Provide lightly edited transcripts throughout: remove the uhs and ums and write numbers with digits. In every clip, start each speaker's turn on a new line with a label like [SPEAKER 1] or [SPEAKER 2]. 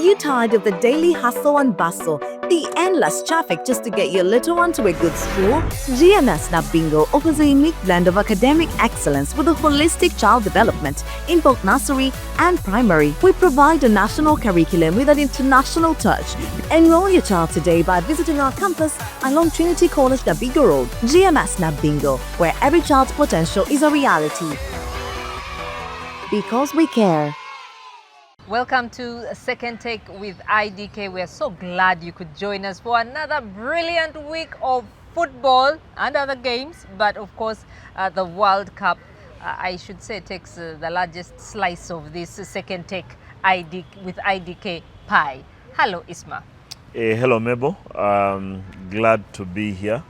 [SPEAKER 1] you tired of the daily hustle and bustle, the endless traffic just to get your little one to a good school? GMS Snap Bingo offers a unique blend of academic excellence with a holistic child development in both nursery and primary. We provide a national curriculum with an international touch. Enroll your child today by visiting our campus along Trinity College, Dabigo Road. GMS Snap Bingo, where every child's potential is a reality. Because we care.
[SPEAKER 2] Welcome to Second Take with IDK. We are so glad you could join us for another brilliant week of football and other games. But of course, the World Cup, I should say, takes the largest slice of this Second Take with IDK pie. Hello, Isma.
[SPEAKER 3] Hello, Mabel. Glad to be here.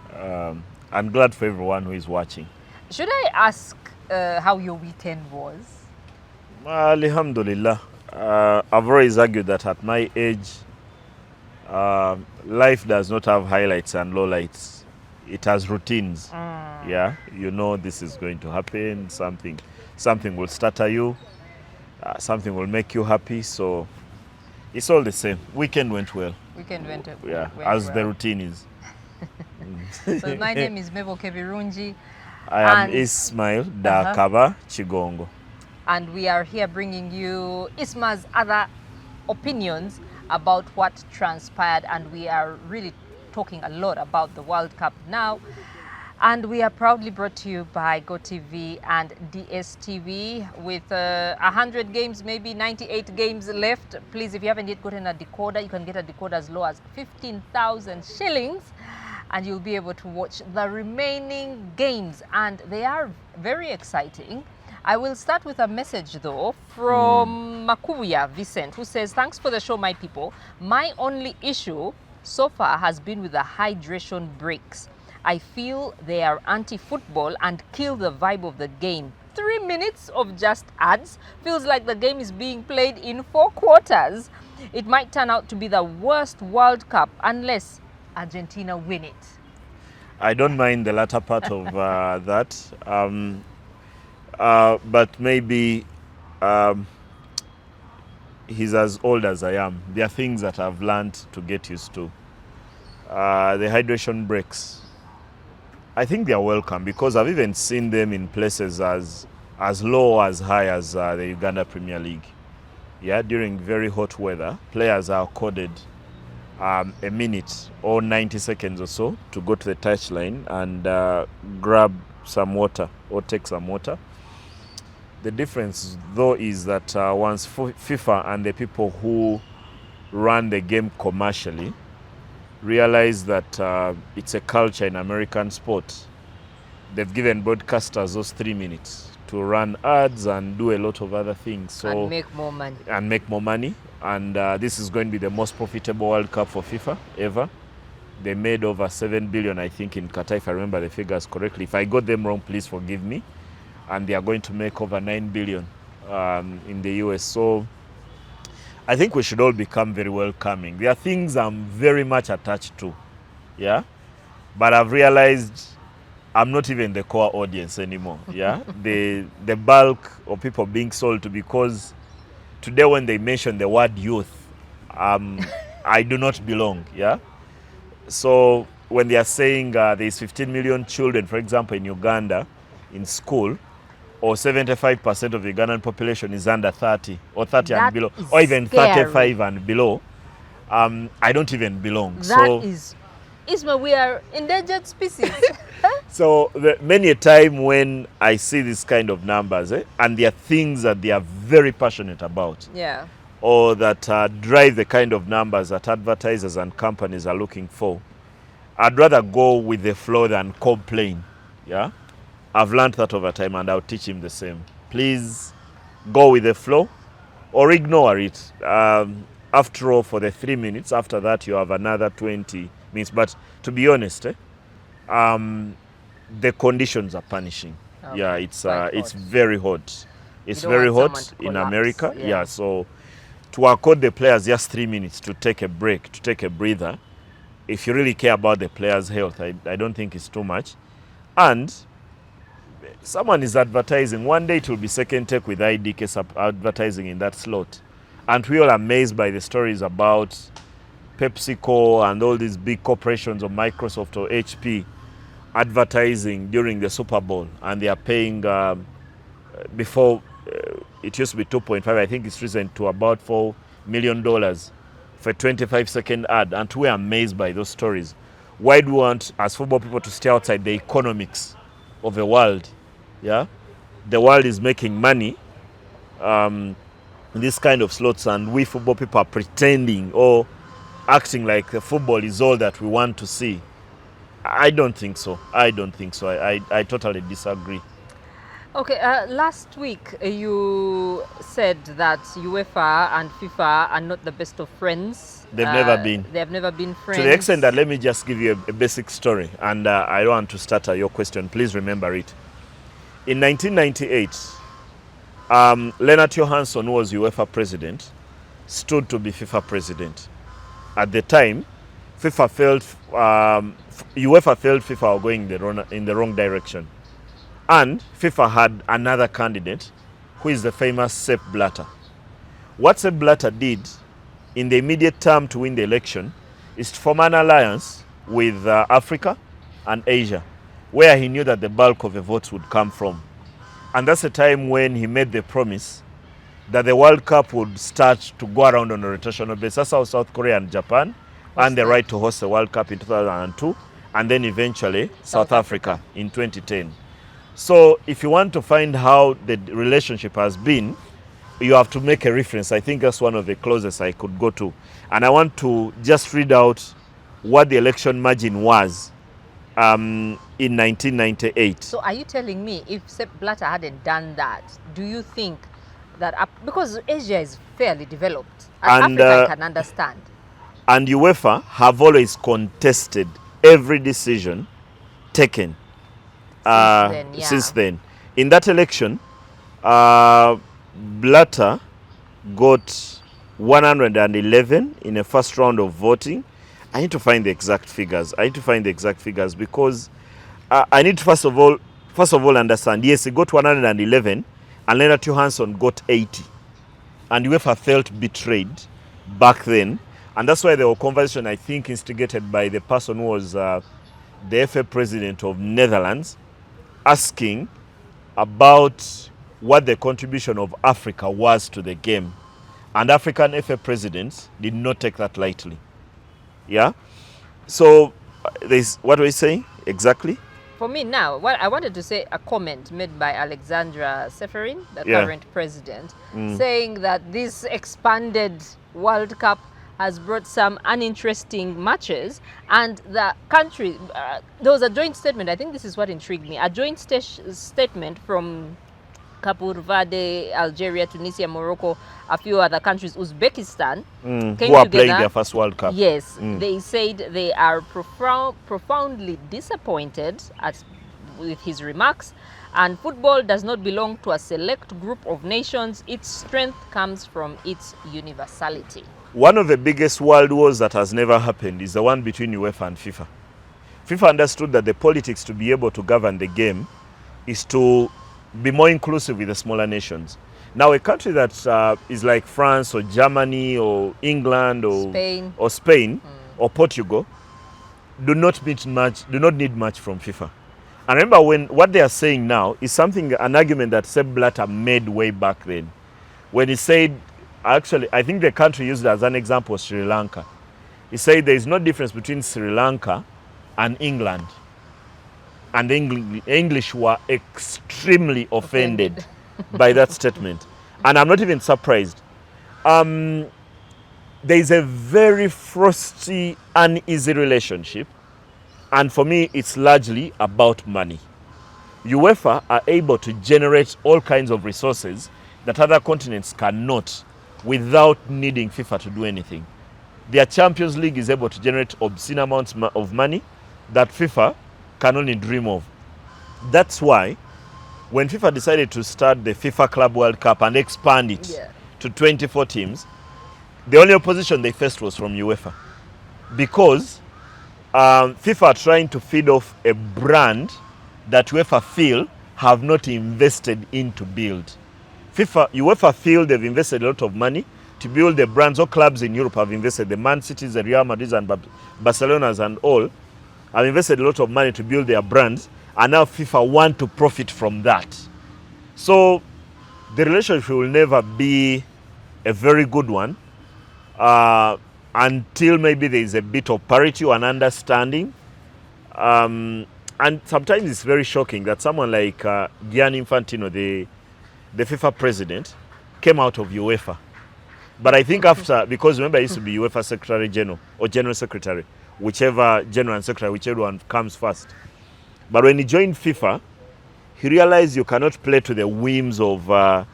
[SPEAKER 3] I'm glad for everyone who is watching.
[SPEAKER 2] Should I ask how your weekend was?
[SPEAKER 3] Alhamdulillah. I've always argued that at my age, life does not have highlights and lowlights. It has routines. Yeah, you know this is going to happen. Something will stutter you. Something will make you happy. So it's all the same. Weekend went well.
[SPEAKER 2] Yeah,
[SPEAKER 3] as well. The routine is.
[SPEAKER 2] So my name is Mabel Kebirungi.
[SPEAKER 3] I am Ismail Dakaba Chigongo.
[SPEAKER 2] And we are here bringing you Isma's other opinions about what transpired, and we are really talking a lot about the World Cup now. And we are proudly brought to you by GoTV and DSTV with 100 games, maybe 98 games left. Please, if you haven't yet gotten a decoder, you can get a decoder as low as 15,000 shillings. And you'll be able to watch the remaining games, and they are very exciting. I will start with a message though from Makuya Vicent, who says, thanks for the show, my people. My only issue so far has been with the hydration breaks. I feel they are anti-football and kill the vibe of the game. 3 minutes of just ads feels like the game is being played in 4 quarters. It might turn out to be the worst World Cup unless Argentina win it.
[SPEAKER 3] I don't mind the latter part of that. But maybe he's as old as I am. There are things that I've learned to get used to. The hydration breaks, I think they are welcome because I've even seen them in places as low as high as the Uganda Premier League. Yeah, during very hot weather, players are accorded a minute or 90 seconds or so to go to the touchline and grab some water or take some water. The difference, though, is that once FIFA and the people who run the game commercially realize that it's a culture in American sport, they've given broadcasters those 3 minutes to run ads and do a lot of other things. So,
[SPEAKER 2] and make more money. And this is going to be the most profitable World Cup for FIFA ever. They made over 7 billion, I think, in Qatar, if I remember the figures correctly. If I got them wrong, please forgive me. And they are going to make over 9 billion in the US. So I think we should all become very welcoming. There are things I'm very much attached to, yeah? But I've realized I'm not even the core audience anymore, yeah? the bulk of people being sold to, because today when they mention the word youth, I do not belong, yeah? So when they are saying there's 15 million children, for example, in Uganda, in school, or 75% of the Ugandan population is under 30 or 30 and below, or even scary. 35 and below, I don't even belong. Isma, we are endangered species.
[SPEAKER 3] So many a time when I see this kind of numbers, and there are things that they are very passionate about,
[SPEAKER 2] yeah,
[SPEAKER 3] or that drive the kind of numbers that advertisers and companies are looking for, I'd rather go with the flow than complain, yeah? I've learned that over time, and I'll teach him the same. Please go with the flow or ignore it. After all, for the 3 minutes, after that you have another 20 minutes. But to be honest, the conditions are punishing. Okay. Yeah, it's very hot. It's very hot in America. Yeah, so to accord the players just 3 minutes to take a break, to take a breather, if you really care about the players' health, I don't think it's too much. And someone is advertising. One day it will be Second Take with IDK advertising in that slot. And we all amazed by the stories about PepsiCo and all these big corporations of Microsoft or HP advertising during the Super Bowl, and they are paying before it used to be 2.5. I think it's risen to about $4 million for a 25-second ad, and we're amazed by those stories. Why do we want, as football people, to stay outside the economics of the world? Yeah, the world is making money. This kind of slots, and we football people are pretending or acting like the football is all that we want to see. I don't think so. I totally disagree.
[SPEAKER 2] Okay, last week you said that UEFA and FIFA are not the best of friends.
[SPEAKER 3] They've never been.
[SPEAKER 2] They have never been friends.
[SPEAKER 3] To the extent that, let me just give you a basic story, and I don't want to stutter your question. Please remember it. In 1998, Lennart Johansson, who was UEFA president, stood to be FIFA president. At the time, UEFA felt FIFA were going in the wrong direction. And FIFA had another candidate, who is the famous Sepp Blatter. What Sepp Blatter did in the immediate term to win the election is to form an alliance with Africa and Asia, where he knew that the bulk of the votes would come from. And that's the time when he made the promise that the World Cup would start to go around on a rotational basis. That's how South Korea and Japan earned the right to host the World Cup in 2002, and then eventually South Africa in 2010. So if you want to find how the relationship has been, you have to make a reference. I think that's one of the closest I could go to. And I want to just read out what the election margin was in 1998.
[SPEAKER 2] So are you telling me if Sepp Blatter hadn't done that, do you think that, because Asia is fairly developed, and Africa can understand?
[SPEAKER 3] And UEFA have always contested every decision taken since then. In that election, Blatter got 111 in the first round of voting. I need to find the exact figures. Because I need to first of all understand. Yes, he got 111, and Lennart Johansson got 80. And UEFA felt betrayed back then. And that's why there was conversation, I think, instigated by the person who was the FA president of Netherlands, asking about what the contribution of Africa was to the game. And African FA presidents did not take that lightly. Yeah? So, what were you saying exactly?
[SPEAKER 2] For me now, well, I wanted to say a comment made by Alexandra Seferin, the current president, saying that this expanded World Cup has brought some uninteresting matches, and the country, there was a joint statement, I think this is what intrigued me, a joint statement from Cape Verde, Algeria, Tunisia, Morocco, a few other countries, Uzbekistan, came
[SPEAKER 3] who are
[SPEAKER 2] together,
[SPEAKER 3] playing their first World Cup.
[SPEAKER 2] Yes, they said they are profoundly disappointed with his remarks, and football does not belong to a select group of nations. Its strength comes from its universality.
[SPEAKER 3] One of the biggest world wars that has never happened is the one between UEFA and FIFA. FIFA understood that the politics to be able to govern the game is to be more inclusive with the smaller nations. Now, a country that is like France or Germany or England or Spain or Portugal do not need much from FIFA. And remember, what they are saying now is an argument that Sepp Blatter made way back then, when he said, actually, I think the country used as an example was Sri Lanka. He said there is no difference between Sri Lanka and England. And the English were extremely offended by that statement. And I'm not even surprised. There is a very frosty, uneasy relationship. And for me, it's largely about money. UEFA are able to generate all kinds of resources that other continents cannot, without needing FIFA to do anything. Their Champions League is able to generate obscene amounts of money that FIFA can only dream of. That's why when FIFA decided to start the FIFA Club World Cup and expand it to 24 teams, the only opposition they faced was from UEFA. Because FIFA are trying to feed off a brand that UEFA feel have not invested in to build. UEFA feel they've invested a lot of money to build the brands. All clubs in Europe have invested. The Man Cities, the Real Madrid, and Barcelona's and all have invested a lot of money to build their brands, and now FIFA want to profit from that. So the relationship will never be a very good one until maybe there is a bit of parity or an understanding. And sometimes it's very shocking that someone like Gianni Infantino, the FIFA president, came out of UEFA. But I think after, because remember he used to be UEFA Secretary General or General Secretary, whichever General and Secretary, whichever one comes first. But when he joined FIFA, he realized you cannot play to the whims of a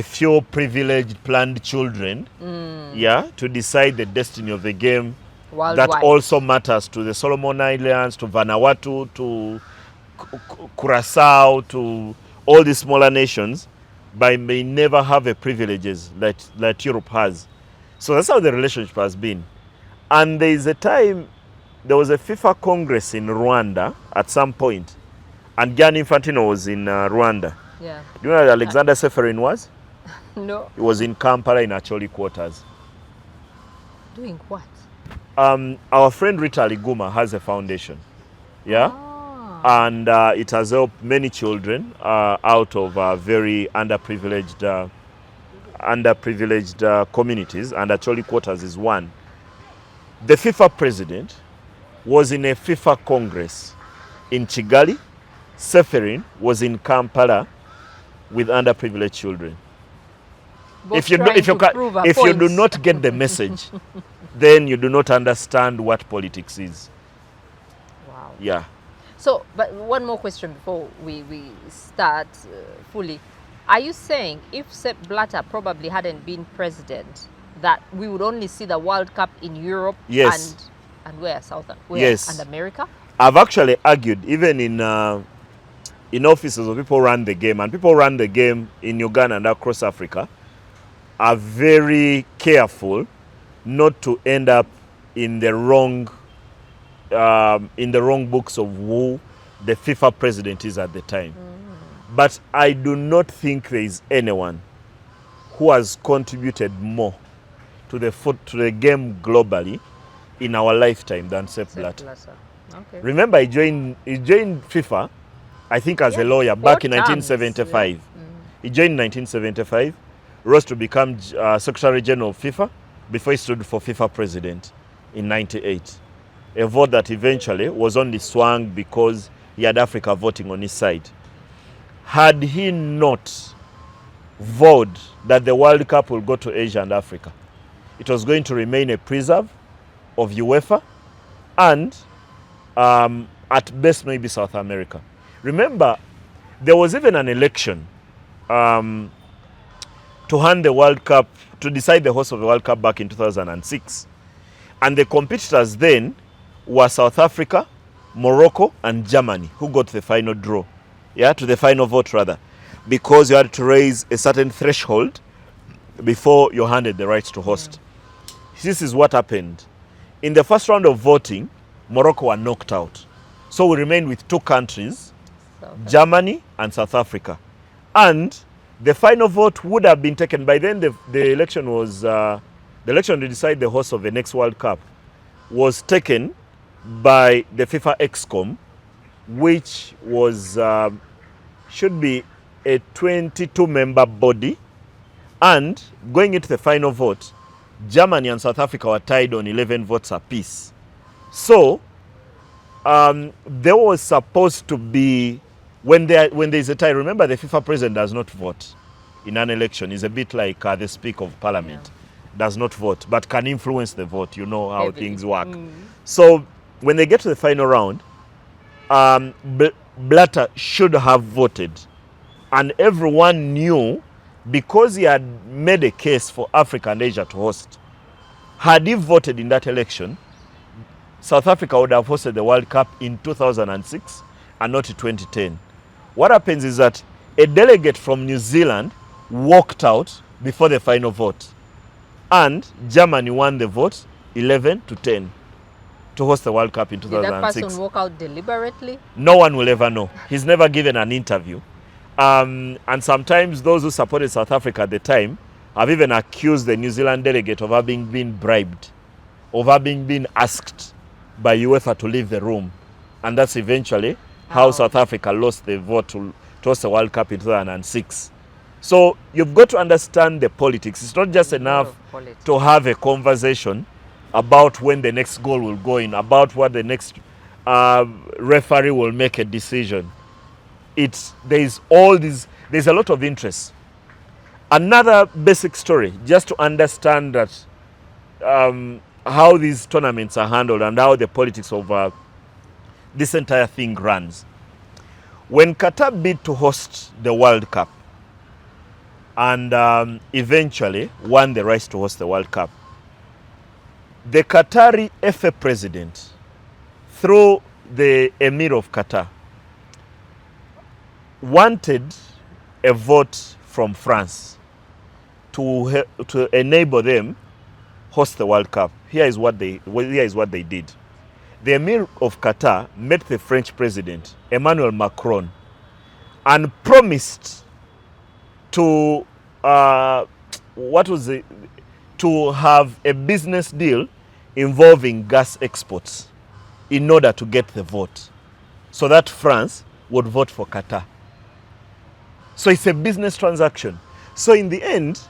[SPEAKER 3] few privileged planned children, to decide the destiny of the game. Worldwide. That also matters to the Solomon Islands, to Vanuatu, to Curaçao, to all these smaller nations, but may never have the privileges that Europe has. So that's how the relationship has been. And there is a time, there was a FIFA Congress in Rwanda at some point, and Gianni Infantino was in Rwanda.
[SPEAKER 2] Yeah.
[SPEAKER 3] Do you know where Alexander Seferin was?
[SPEAKER 2] No.
[SPEAKER 3] He was in Kampala in Acholi quarters.
[SPEAKER 2] Doing what?
[SPEAKER 3] Our friend Rita Liguma has a foundation. Yeah? And it has helped many children out of very underprivileged communities, and Acholi quarters is one. The FIFA president was in a FIFA Congress in Kigali. Seferin was in Kampala with underprivileged children. If you do not get the message, then you do not understand what politics is.
[SPEAKER 2] Wow.
[SPEAKER 3] Yeah.
[SPEAKER 2] So, but one more question before we start fully. Are you saying if Sepp Blatter probably hadn't been president, that we would only see the World Cup in Europe?
[SPEAKER 3] Yes.
[SPEAKER 2] And where?
[SPEAKER 3] Yes.
[SPEAKER 2] And America?
[SPEAKER 3] I've actually argued, even in offices where people run the game, and people run the game in Uganda and across Africa, are very careful not to end up in the wrong books of who the FIFA president is at the time. But I do not think there is anyone who has contributed more to the game globally in our lifetime than Sepp Blatter.
[SPEAKER 2] Okay.
[SPEAKER 3] Remember, he joined FIFA, I think, as a lawyer back in 1975. Yeah. He joined in 1975, rose to become Secretary General of FIFA before he stood for FIFA president in 98. A vote that eventually was only swung because he had Africa voting on his side. Had he not vowed that the World Cup will go to Asia and Africa, it was going to remain a preserve of UEFA and at best maybe South America. Remember, there was even an election to hand the World Cup, to decide the host of the World Cup back in 2006. And the competitors then were South Africa, Morocco, and Germany, who got the final draw. Yeah, to the final vote rather. Because you had to raise a certain threshold before you're handed the rights to host. This is what happened. In the first round of voting, Morocco were knocked out. So we remained with two countries, Germany and South Africa. And the final vote would have been taken. By then the election was, the election to decide the host of the next World Cup was taken by the FIFA ExCom, which was, should be a 22-member body. And going into the final vote, Germany and South Africa were tied on 11 votes apiece. So there was supposed to be, when there's a tie, remember the FIFA president does not vote in an election. It's a bit like the Speaker of Parliament. Does not vote, but can influence the vote. You know how things work. So when they get to the final round, Blatter should have voted. And everyone knew, because he had made a case for Africa and Asia to host, had he voted in that election, South Africa would have hosted the World Cup in 2006 and not in 2010. What happens is that a delegate from New Zealand walked out before the final vote. And Germany won the vote 11-10 to host the World Cup in 2006.
[SPEAKER 2] Did that person walk out deliberately?
[SPEAKER 3] No one will ever know. He's never given an interview. And sometimes those who supported South Africa at the time have even accused the New Zealand delegate of having been bribed, of having been asked by UEFA to leave the room. And that's eventually how South Africa lost the vote to host the World Cup in 2006. So you've got to understand the politics. It's not just enough to have a conversation about when the next goal will go in, about what the next referee will make a decision. There's a lot of interest. Another basic story, just to understand that how these tournaments are handled and how the politics of this entire thing runs. When Qatar bid to host the World Cup and eventually won the rights to host the World Cup, the Qatari FA president, through the Emir of Qatar, wanted a vote from France to enable them host the World Cup. Here is what they did. The Emir of Qatar met the French president, Emmanuel Macron, and promised to to have a business deal involving gas exports in order to get the vote, so that France would vote for Qatar. So it's a business transaction. So in the end,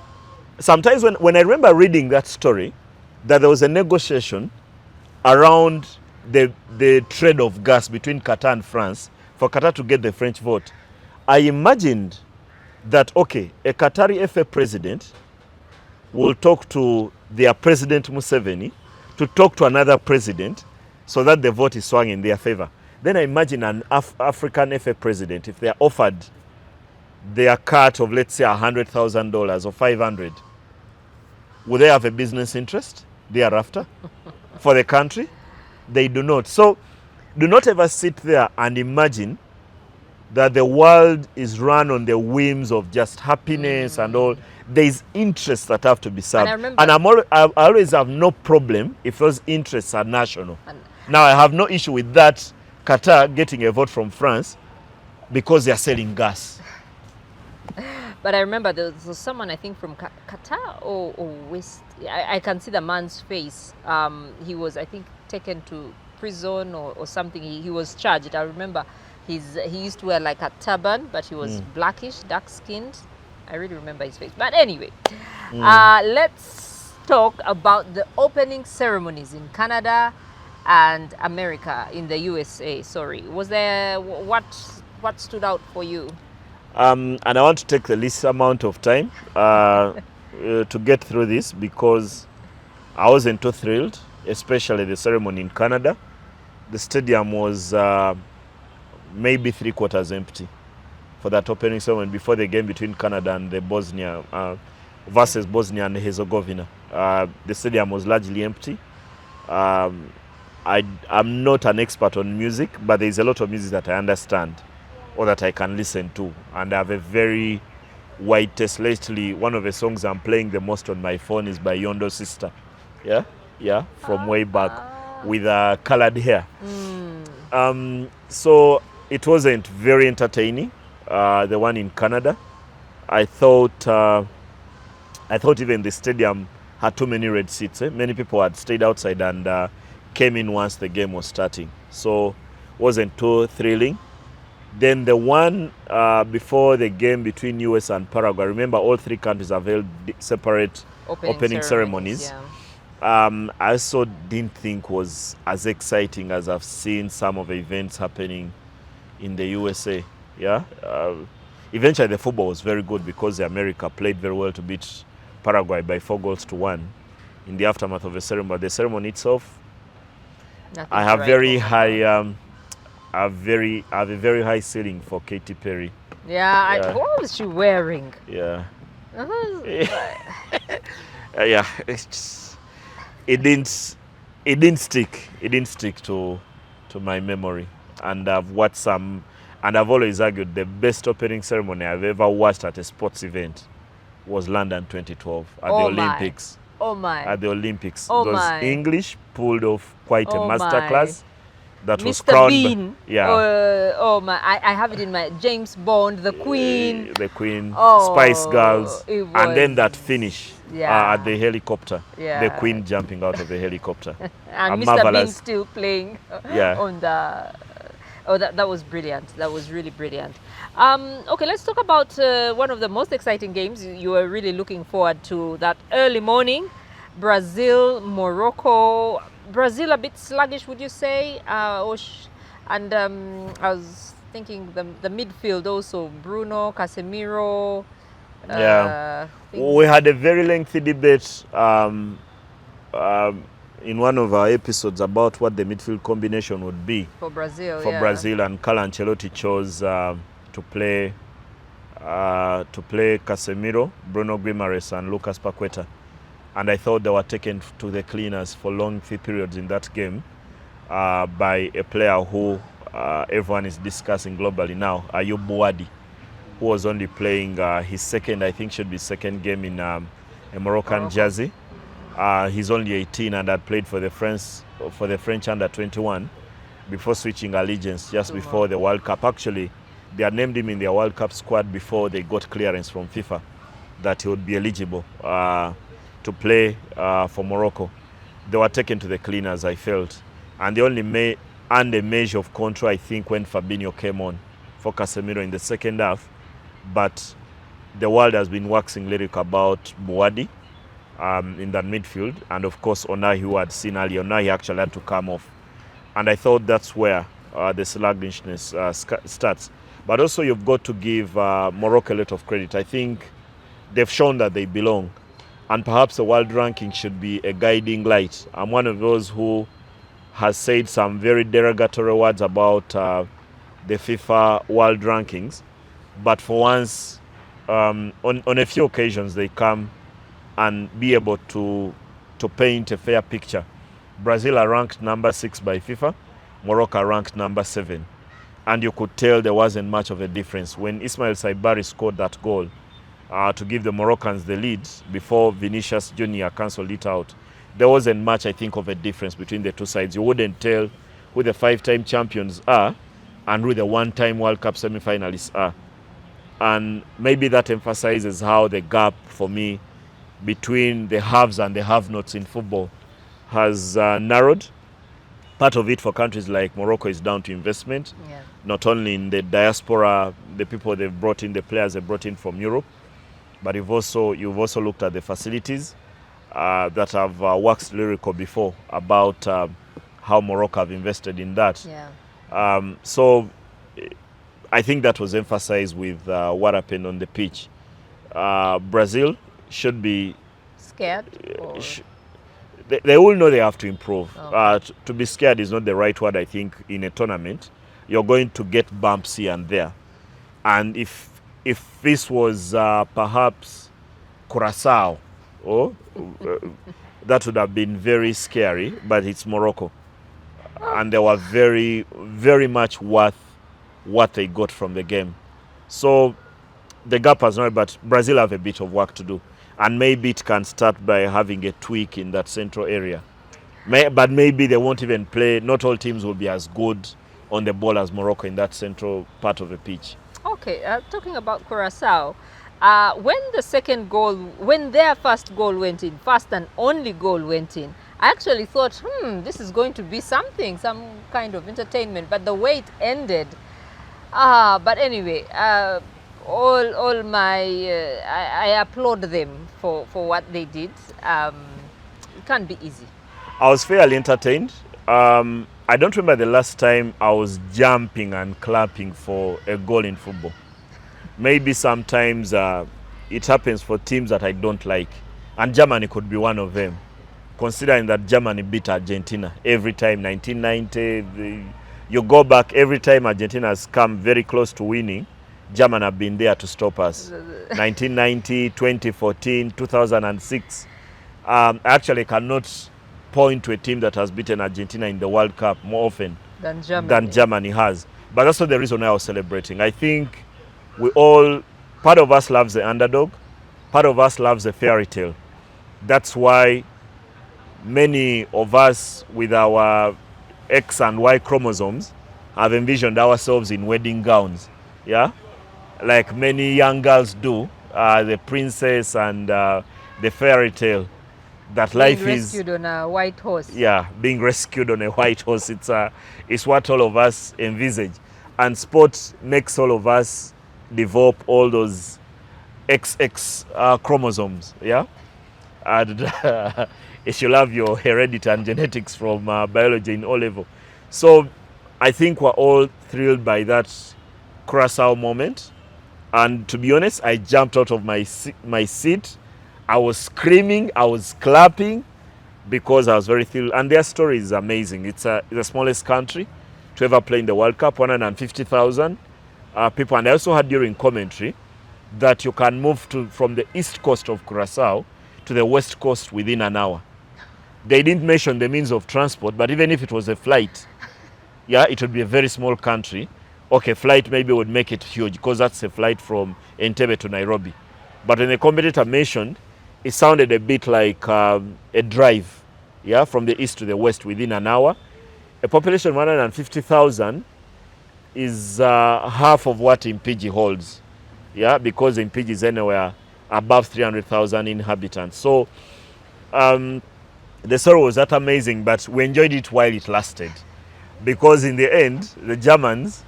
[SPEAKER 3] sometimes when I remember reading that story, that there was a negotiation around the trade of gas between Qatar and France for Qatar to get the French vote, I imagined that, okay, a Qatari FA president will talk to their president Museveni to talk to another president so that the vote is swung in their favor. Then I imagine an African FA president, if they are offered their cut of, let's say, $100,000 or 500, would they have a business interest thereafter for the country? They do not. So do not ever sit there and imagine that the world is run on the whims of just happiness and all. There is interests that have to be served. And I always have no problem if those interests are national. Now, I have no issue with that Qatar getting a vote from France because they are selling gas.
[SPEAKER 2] But I remember there was someone, I think, from Qatar or West. I can see the man's face. He was, I think, taken to prison or something. He was charged. I remember he used to wear like a turban, but he was blackish, dark-skinned. I really remember his face. But anyway, let's talk about the opening ceremonies in Canada and America, in the USA. Sorry, was there what stood out for you?
[SPEAKER 3] And I want to take the least amount of time to get through this because I wasn't too thrilled, especially the ceremony in Canada. The stadium was maybe 3/4 empty for that opening ceremony before the game between Canada and the Bosnia versus Bosnia and Herzegovina. The stadium was largely empty. I'm not an expert on music, but there's a lot of music that I understand or that I can listen to, and I have a very wide taste. Lately, one of the songs I'm playing the most on my phone is by Yondo Sister, from way back, with colored hair. So it wasn't very entertaining. The one in Canada, I thought even the stadium had too many red seats. Many people had stayed outside and came in once the game was starting, so wasn't too thrilling. Then the one before the game between US and Paraguay, remember all three countries have held separate opening ceremonies. I also didn't think was as exciting as I've seen some of the events happening in the USA. Eventually the football was very good because America played very well to beat Paraguay by 4-1 in the aftermath of the ceremony. But the ceremony itself, I have very high I have a very high ceiling for Katy Perry.
[SPEAKER 2] What was she wearing?
[SPEAKER 3] It didn't stick to my memory. And I've watched some, and I've always argued the best opening ceremony I've ever watched at a sports event was London 2012 at the Olympics. At the Olympics. Those English pulled off quite a masterclass. that was
[SPEAKER 2] Mr.
[SPEAKER 3] crowned.
[SPEAKER 2] Bean.
[SPEAKER 3] Yeah.
[SPEAKER 2] Oh my! I have it in my James Bond, the Queen.
[SPEAKER 3] The Queen,
[SPEAKER 2] Oh,
[SPEAKER 3] Spice Girls,
[SPEAKER 2] it
[SPEAKER 3] and then
[SPEAKER 2] was-
[SPEAKER 3] that finish
[SPEAKER 2] Yeah.
[SPEAKER 3] at the helicopter.
[SPEAKER 2] Yeah.
[SPEAKER 3] The Queen jumping out of the helicopter.
[SPEAKER 2] And
[SPEAKER 3] A
[SPEAKER 2] Mr. Bean
[SPEAKER 3] marvelous.
[SPEAKER 2] still playing
[SPEAKER 3] Yeah.
[SPEAKER 2] on the. Oh, that was brilliant. That was really brilliant. Okay, let's talk about one of the most exciting games you were really looking forward to that early morning. Brazil, Morocco. Brazil a bit sluggish, would you say? And I was thinking the midfield also, Bruno, Casemiro.
[SPEAKER 3] Yeah.
[SPEAKER 2] things-
[SPEAKER 3] We had a very lengthy debate in one of our episodes about what the midfield combination would be
[SPEAKER 2] for Brazil.
[SPEAKER 3] for
[SPEAKER 2] yeah.
[SPEAKER 3] Brazil, and Carlo Ancelotti chose to play Casemiro, Bruno Guimaraes, and Lucas Paqueta. And I thought they were taken to the cleaners for long periods in that game by a player who everyone is discussing globally now, Bouaddi, who was only playing his second, I think should be second game in a Moroccan jersey. He's only 18 and had played for the French under 21 before switching allegiance just before the World Cup. Actually, they had named him in their World Cup squad before they got clearance from FIFA that he would be eligible to play for Morocco. They were taken to the cleaners, I felt. And they only earned a measure of control, I think, when Fabinho came on for Casemiro in the second half. But the world has been waxing lyric about Bouaddi in that midfield. And of course, Onai, who had seen earlier, Onai actually had to come off. And I thought that's where the sluggishness starts. But also you've got to give Morocco a lot of credit. I think they've shown that they belong. And perhaps the world ranking should be a guiding light. I'm one of those who has said some very derogatory words about the FIFA world rankings. But for once, on a few occasions, they come and be able to paint a fair picture. Brazil are ranked number 6 by FIFA. Morocco are ranked number 7. And you could tell there wasn't much of a difference. When Ismail Saibari scored that goal to give the Moroccans the lead before Vinicius Jr. cancelled it out, there wasn't much, I think, of a difference between the two sides. You wouldn't tell who the 5-time champions are and who the 1-time World Cup semi-finalists are. And maybe that emphasizes how the gap, for me, between the haves and the have-nots in football has narrowed. Part of it for countries like Morocco is down to investment, not only in the diaspora, the people they've brought in, the players they've brought in from Europe, but you've also looked at the facilities that have waxed lyrical before about how Morocco have invested in that. So I think that was emphasized with what happened on the pitch. Brazil should be
[SPEAKER 2] scared.
[SPEAKER 3] They all know they have to improve. To be scared is not the right word, I think, in a tournament. You're going to get bumps here and there. And if this was perhaps Curaçao, that would have been very scary, but it's Morocco. And they were very, very much worth what they got from the game. So the gap has not, but Brazil have a bit of work to do. And maybe it can start by having a tweak in that central area. But maybe they won't even play. Not all teams will be as good on the ball as Morocco in that central part of the pitch.
[SPEAKER 2] Okay, talking about Curaçao, when their first goal went in, first and only goal went in, I actually thought, this is going to be something, some kind of entertainment. But the way it ended, but anyway, I applaud them for what they did. It can't be easy.
[SPEAKER 3] I was fairly entertained. I don't remember the last time I was jumping and clapping for a goal in football. Maybe sometimes it happens for teams that I don't like. And Germany could be one of them. Considering that Germany beat Argentina every time, 1990, you go back, every time Argentina has come very close to winning, Germany have been there to stop us. 1990, 2014, 2006. I actually cannot point to a team that has beaten Argentina in the World Cup more often
[SPEAKER 2] than
[SPEAKER 3] Germany has. But that's not the reason why I was celebrating. I think part of us loves the underdog, part of us loves the fairy tale. That's why many of us with our X and Y chromosomes have envisioned ourselves in wedding gowns, yeah, like many young girls do, the princess and the fairy tale that life is.
[SPEAKER 2] Being rescued on a white horse.
[SPEAKER 3] Yeah, being rescued on a white horse. It's what all of us envisage, and sport makes all of us develop all those XX chromosomes, yeah, and you should have your heredity and genetics from biology in O level. So I think we're all thrilled by that Curaçao moment. And to be honest, I jumped out of my seat. I was screaming, I was clapping because I was very thrilled. And their story is amazing. It's the smallest country to ever play in the World Cup, 150,000 people. And I also heard during commentary that you can move from the east coast of Curaçao to the west coast within an hour. They didn't mention the means of transport, but even if it was a flight, yeah, it would be a very small country. Okay, flight maybe would make it huge because that's a flight from Entebbe to Nairobi. But when the competitor mentioned, it sounded a bit like a drive, yeah, from the east to the west within an hour. A population of 150,000 is half of what Impigi holds, yeah, because Impigi is anywhere above 300,000 inhabitants. So the sorrow was that amazing, but we enjoyed it while it lasted, because in the end, the Germans,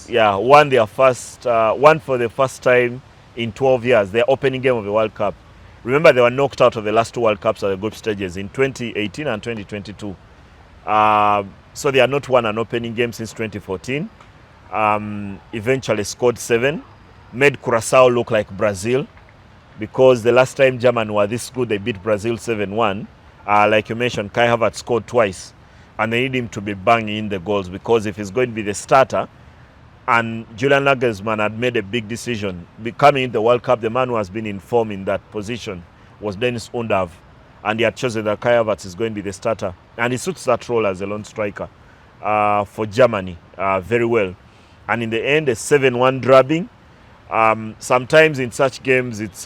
[SPEAKER 2] yeah,
[SPEAKER 3] won their first, won for the first time in 12 years, their opening game of the World Cup. Remember, they were knocked out of the last two World Cups at the group stages in 2018 and 2022. So they had not won an opening game since 2014. Eventually scored 7, made Curaçao look like Brazil, because the last time Germany were this good, they beat Brazil 7-1. Like you mentioned, Kai Havertz scored twice, and they need him to be banging in the goals, because if he's going to be the starter, and Julian Nagelsmann had made a big decision, becoming in the World Cup, the man who has been in form in that position was Dennis Undav, and he had chosen that Kai Havertz is going to be the starter, and he suits that role as a lone striker for Germany very well. And in the end, a 7-1 drubbing. Sometimes in such games, it's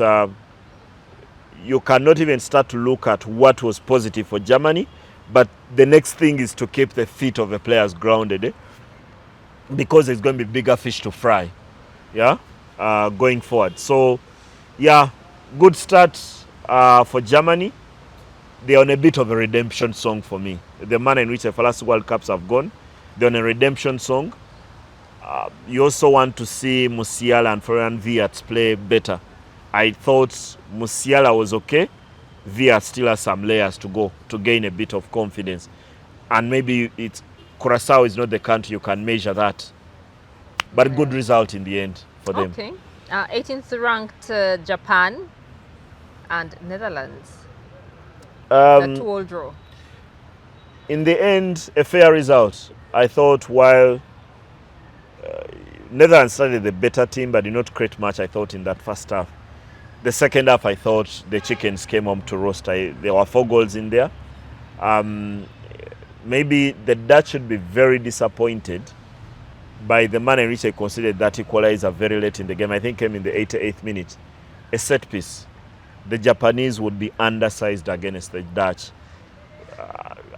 [SPEAKER 3] you cannot even start to look at what was positive for Germany, but the next thing is to keep the feet of the players grounded, because there's going to be bigger fish to fry, yeah, going forward. So, yeah, good start for Germany. They're on a bit of a redemption song for me. The manner in which the last World Cups have gone, they're on a redemption song. You also want to see Musiala and Florian Wirtz play better. I thought Musiala was okay. Wirtz still has some layers to go to gain a bit of confidence. And maybe Curaçao is not the country you can measure that. But good result in the end for them.
[SPEAKER 2] Okay. 18th ranked Japan and Netherlands. A 2-2 draw.
[SPEAKER 3] In the end, a fair result. I thought while Netherlands started the better team, but did not create much, I thought, in that first half. The second half, I thought the chickens came home to roast. There were 4 goals in there. Maybe the Dutch should be very disappointed by the manner in which they considered that equalizer very late in the game. I think came in the 88th minute. A set piece. The Japanese would be undersized against the Dutch.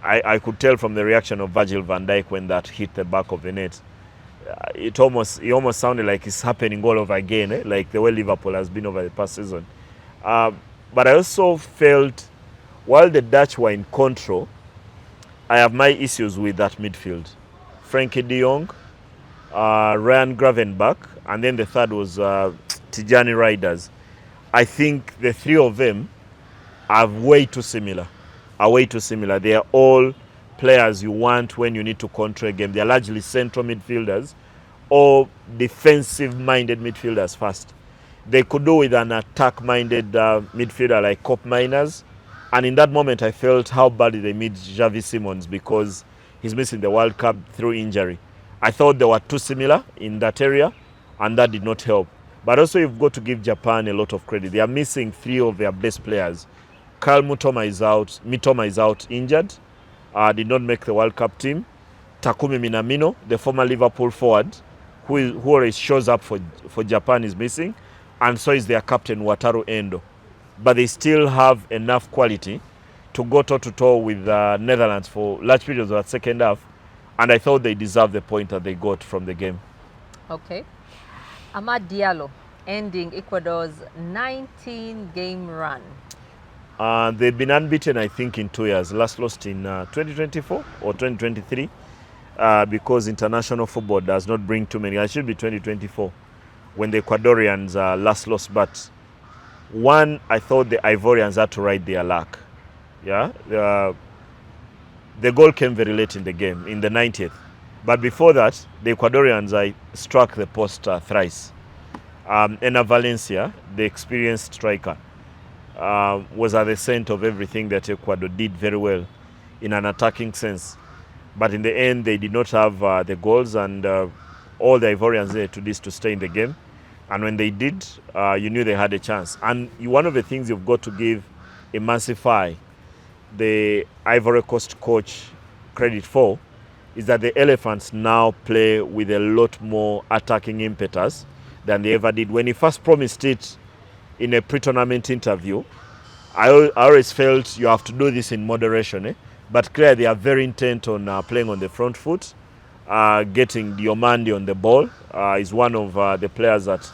[SPEAKER 3] I could tell from the reaction of Virgil van Dijk when that hit the back of the net. It almost sounded like it's happening all over again, like the way Liverpool has been over the past season. But I also felt, while the Dutch were in control, I have my issues with that midfield. Frankie de Jong, Ryan Gravenberch, and then the third was Tijani Riders. I think the 3 of them are way too similar. They are all players you want when you need to control a game. They are largely central midfielders or defensive-minded midfielders first. They could do with an attack-minded midfielder like Cop Miners. And in that moment, I felt how badly they made Xavi Simons, because he's missing the World Cup through injury. I thought they were too similar in that area, and that did not help. But also, you've got to give Japan a lot of credit. They are missing 3 of their best players. Kyle Mitoma is out injured. Did not make the World Cup team. Takumi Minamino, the former Liverpool forward, who always shows up for Japan, is missing. And so is their captain, Wataru Endo. But they still have enough quality to go toe-to-toe with Netherlands for large periods of that second half, and I thought they deserved the point that they got from the game.
[SPEAKER 2] Okay. Amad Diallo ending Ecuador's 19-game run.
[SPEAKER 3] They've been unbeaten, I think, in 2 years. Last lost in 2024 or 2023 because international football does not bring too many. It should be 2024 when the Ecuadorians last lost. But one, I thought the Ivorians had to ride their luck. Yeah, the goal came very late in the game, in the 90th. But before that, the Ecuadorians struck the post thrice. Ena Valencia, the experienced striker, was at the center of everything that Ecuador did very well in an attacking sense. But in the end, they did not have the goals, and all the Ivorians there to this to stay in the game. And when they did, you knew they had a chance. And one of the things you've got to give Emancify, the Ivory Coast coach, credit for is that the Elephants now play with a lot more attacking impetus than they ever did. When he first promised it in a pre-tournament interview, I always felt you have to do this in moderation. But clearly they are very intent on playing on the front foot. Getting Diomande on the ball is one of the players that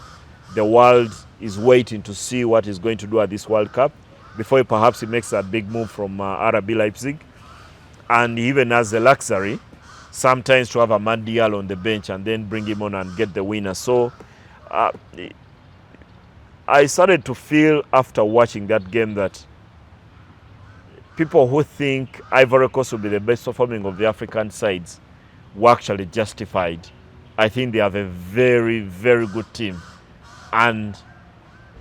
[SPEAKER 3] the world is waiting to see what he's going to do at this World Cup before perhaps he makes that big move from RB Leipzig. And he even has the luxury sometimes to have Amad Diallo on the bench and then bring him on and get the winner. So I started to feel after watching that game that people who think Ivory Coast will be the best performing of the African sides were actually justified. I think they have a very, very good team. And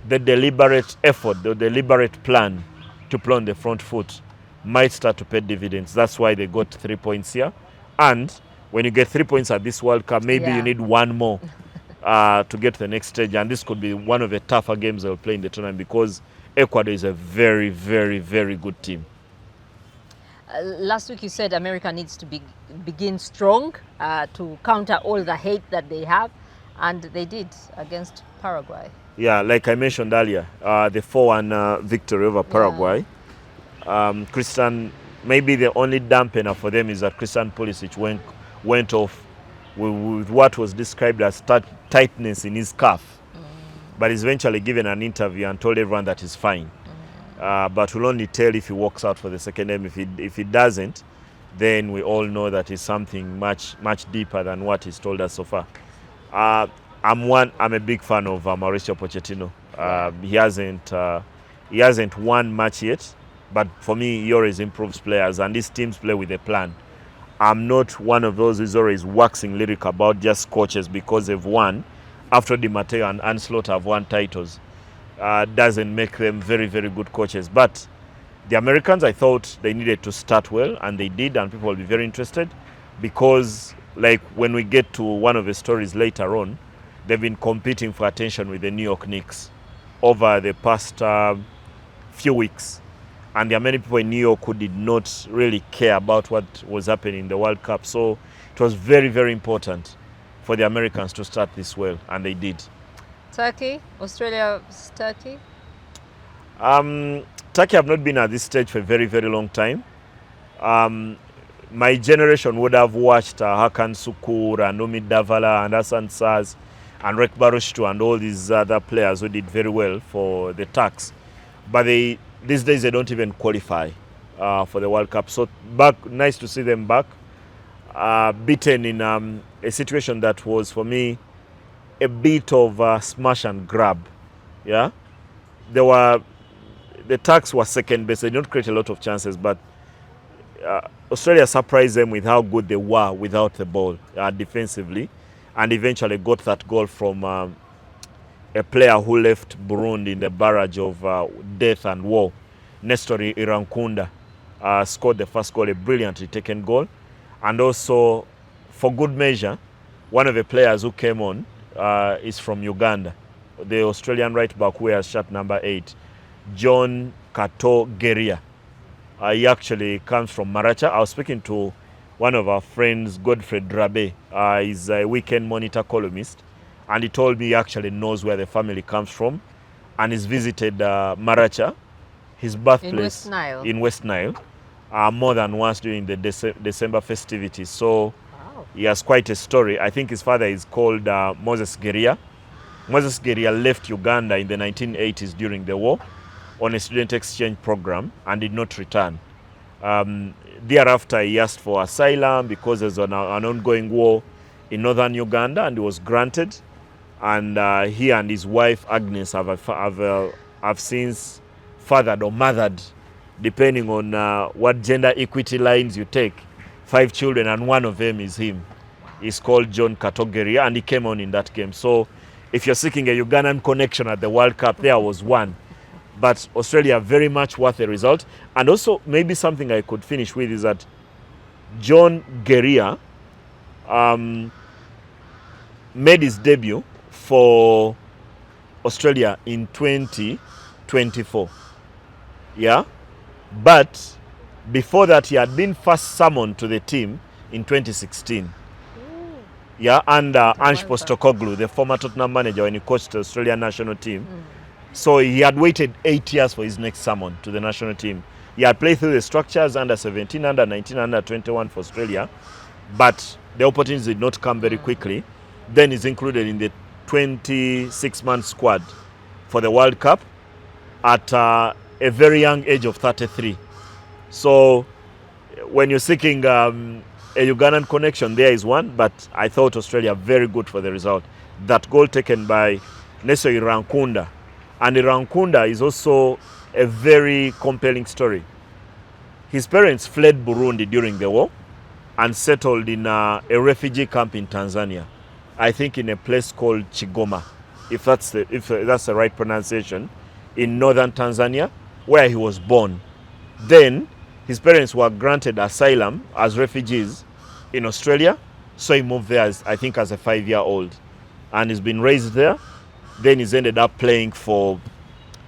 [SPEAKER 3] the deliberate effort, the deliberate plan to play on the front foot might start to pay dividends. That's why they got 3 points here. And when you get 3 points at this World Cup, maybe you need one more to get to the next stage. And this could be one of the tougher games they'll play in the tournament because Ecuador is a very, very, very good team.
[SPEAKER 2] Last week you said America needs to begin strong to counter all the hate that they have, and they did against Paraguay.
[SPEAKER 3] Yeah, like I mentioned earlier, the 4-1 victory over Paraguay. Christian, maybe the only dampener for them is that Christian Pulisic went off with what was described as tightness in his calf. But he's eventually given an interview and told everyone that he's fine. But we'll only tell if he walks out for the second game. If he doesn't, then we all know that it's something much deeper than what he's told us so far. I'm a big fan of Mauricio Pochettino. He hasn't won much yet, but for me, he always improves players, and these teams play with a plan. I'm not one of those who's always waxing lyric about just coaches because they've won. After Di Matteo and Ancelotti have won titles, doesn't make them very, very good coaches. But the Americans, I thought they needed to start well, and they did, and people will be very interested because, like, when we get to one of the stories later on, they've been competing for attention with the New York Knicks over the past few weeks. And there are many people in New York who did not really care about what was happening in the World Cup. So it was very, very important for the Americans to start this well, and they did.
[SPEAKER 2] Turkey, Australia's Turkey?
[SPEAKER 3] Turkey have not been at this stage for a very, very long time. My generation would have watched Hakan Sukur and Omid Davala and Hassan Saz and Rek Barushtu and all these other players who did very well for the Turks. But these days they don't even qualify for the World Cup. So nice to see them back. Beaten in a situation that was, for me, a bit of smash and grab. Yeah, the Turks were second best. They did not create a lot of chances, but Australia surprised them with how good they were without the ball defensively, and eventually got that goal from a player who left Burundi in the barrage of death and war. Nestor Irankunda scored the first goal, a brilliantly taken goal. And also, for good measure, one of the players who came on is from Uganda, the Australian right back who wears shirt number 8, John Kato Geria. He actually comes from Maracha. I was speaking to one of our friends, Godfrey Drabe. He's a weekend monitor columnist, and he told me he actually knows where the family comes from, and he's visited Maracha. his birthplace
[SPEAKER 2] in West Nile,
[SPEAKER 3] more than once during the December festivities. So
[SPEAKER 2] wow.
[SPEAKER 3] he has quite a story. I think his father is called Moses Geria. Moses Geria left Uganda in the 1980s during the war on a student exchange program and did not return. Thereafter, he asked for asylum because there's an ongoing war in northern Uganda, and he was granted. And he and his wife Agnes have since fathered or mothered, depending on what gender equity lines you take, 5 children, and one of them is him. He's called John Katogeria, and he came on in that game. So if you're seeking a Ugandan connection at the World Cup, there was one. But Australia very much worth the result. And also maybe something I could finish with is that John Geria made his debut for Australia in 2024. Yeah. But before that, he had been first summoned to the team in 2016. Yeah, under Ange Postecoglou, the former Tottenham manager, when he coached the Australian national team. So he had waited 8 years for his next summon to the national team. He had played through the structures under 17, under 19, under 21 for Australia, but the opportunities did not come very quickly. Then he's included in the 26-man squad for the World Cup at a very young age of 33. So when you're seeking a Ugandan connection, there is one, but I thought Australia very good for the result. That goal taken by Neso Irankunda. And Irankunda is also a very compelling story. His parents fled Burundi during the war and settled in a refugee camp in Tanzania. I think in a place called Chigoma, if that's the right pronunciation, in northern Tanzania, where he was born. Then his parents were granted asylum as refugees in Australia, so he moved there I think as a 5-year-old, and he's been raised there. Then he's ended up playing for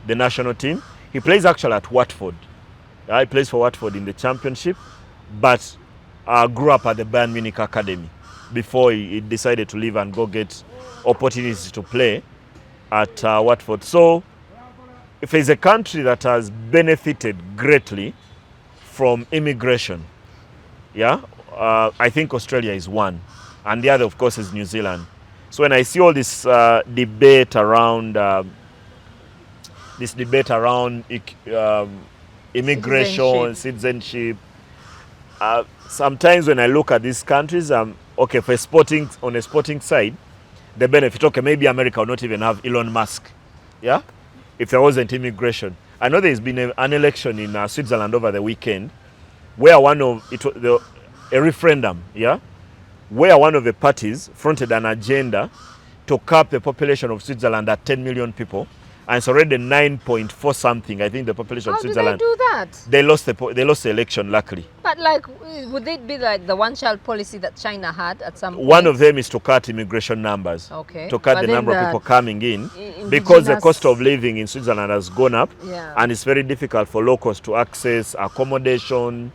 [SPEAKER 3] the national team. He plays actually at Watford. He plays for Watford in the championship, but grew up at the Bayern Munich Academy before he decided to leave and go get opportunities to play at Watford. So if there's a country that has benefited greatly from immigration, yeah, I think Australia is one. And the other, of course, is New Zealand. So when I see all this debate around immigration, citizenship, sometimes when I look at these countries, okay, on a sporting side, the benefit, okay, maybe America would not even have Elon Musk, yeah, if there wasn't immigration. I know there's been an election in Switzerland over the weekend, where a referendum, yeah, where one of the parties fronted an agenda to cap the population of Switzerland at 10 million people, and it's already 9.4 something, I think, the population of Switzerland.
[SPEAKER 2] How did they do that?
[SPEAKER 3] They lost the election, luckily.
[SPEAKER 2] But like, would it be like the one-child policy that China had at some point?
[SPEAKER 3] One of them is to cut immigration numbers,
[SPEAKER 2] okay,
[SPEAKER 3] to cut the number of people coming in, because the cost of living in Switzerland has gone up,
[SPEAKER 2] yeah,
[SPEAKER 3] and it's very difficult for locals to access accommodation,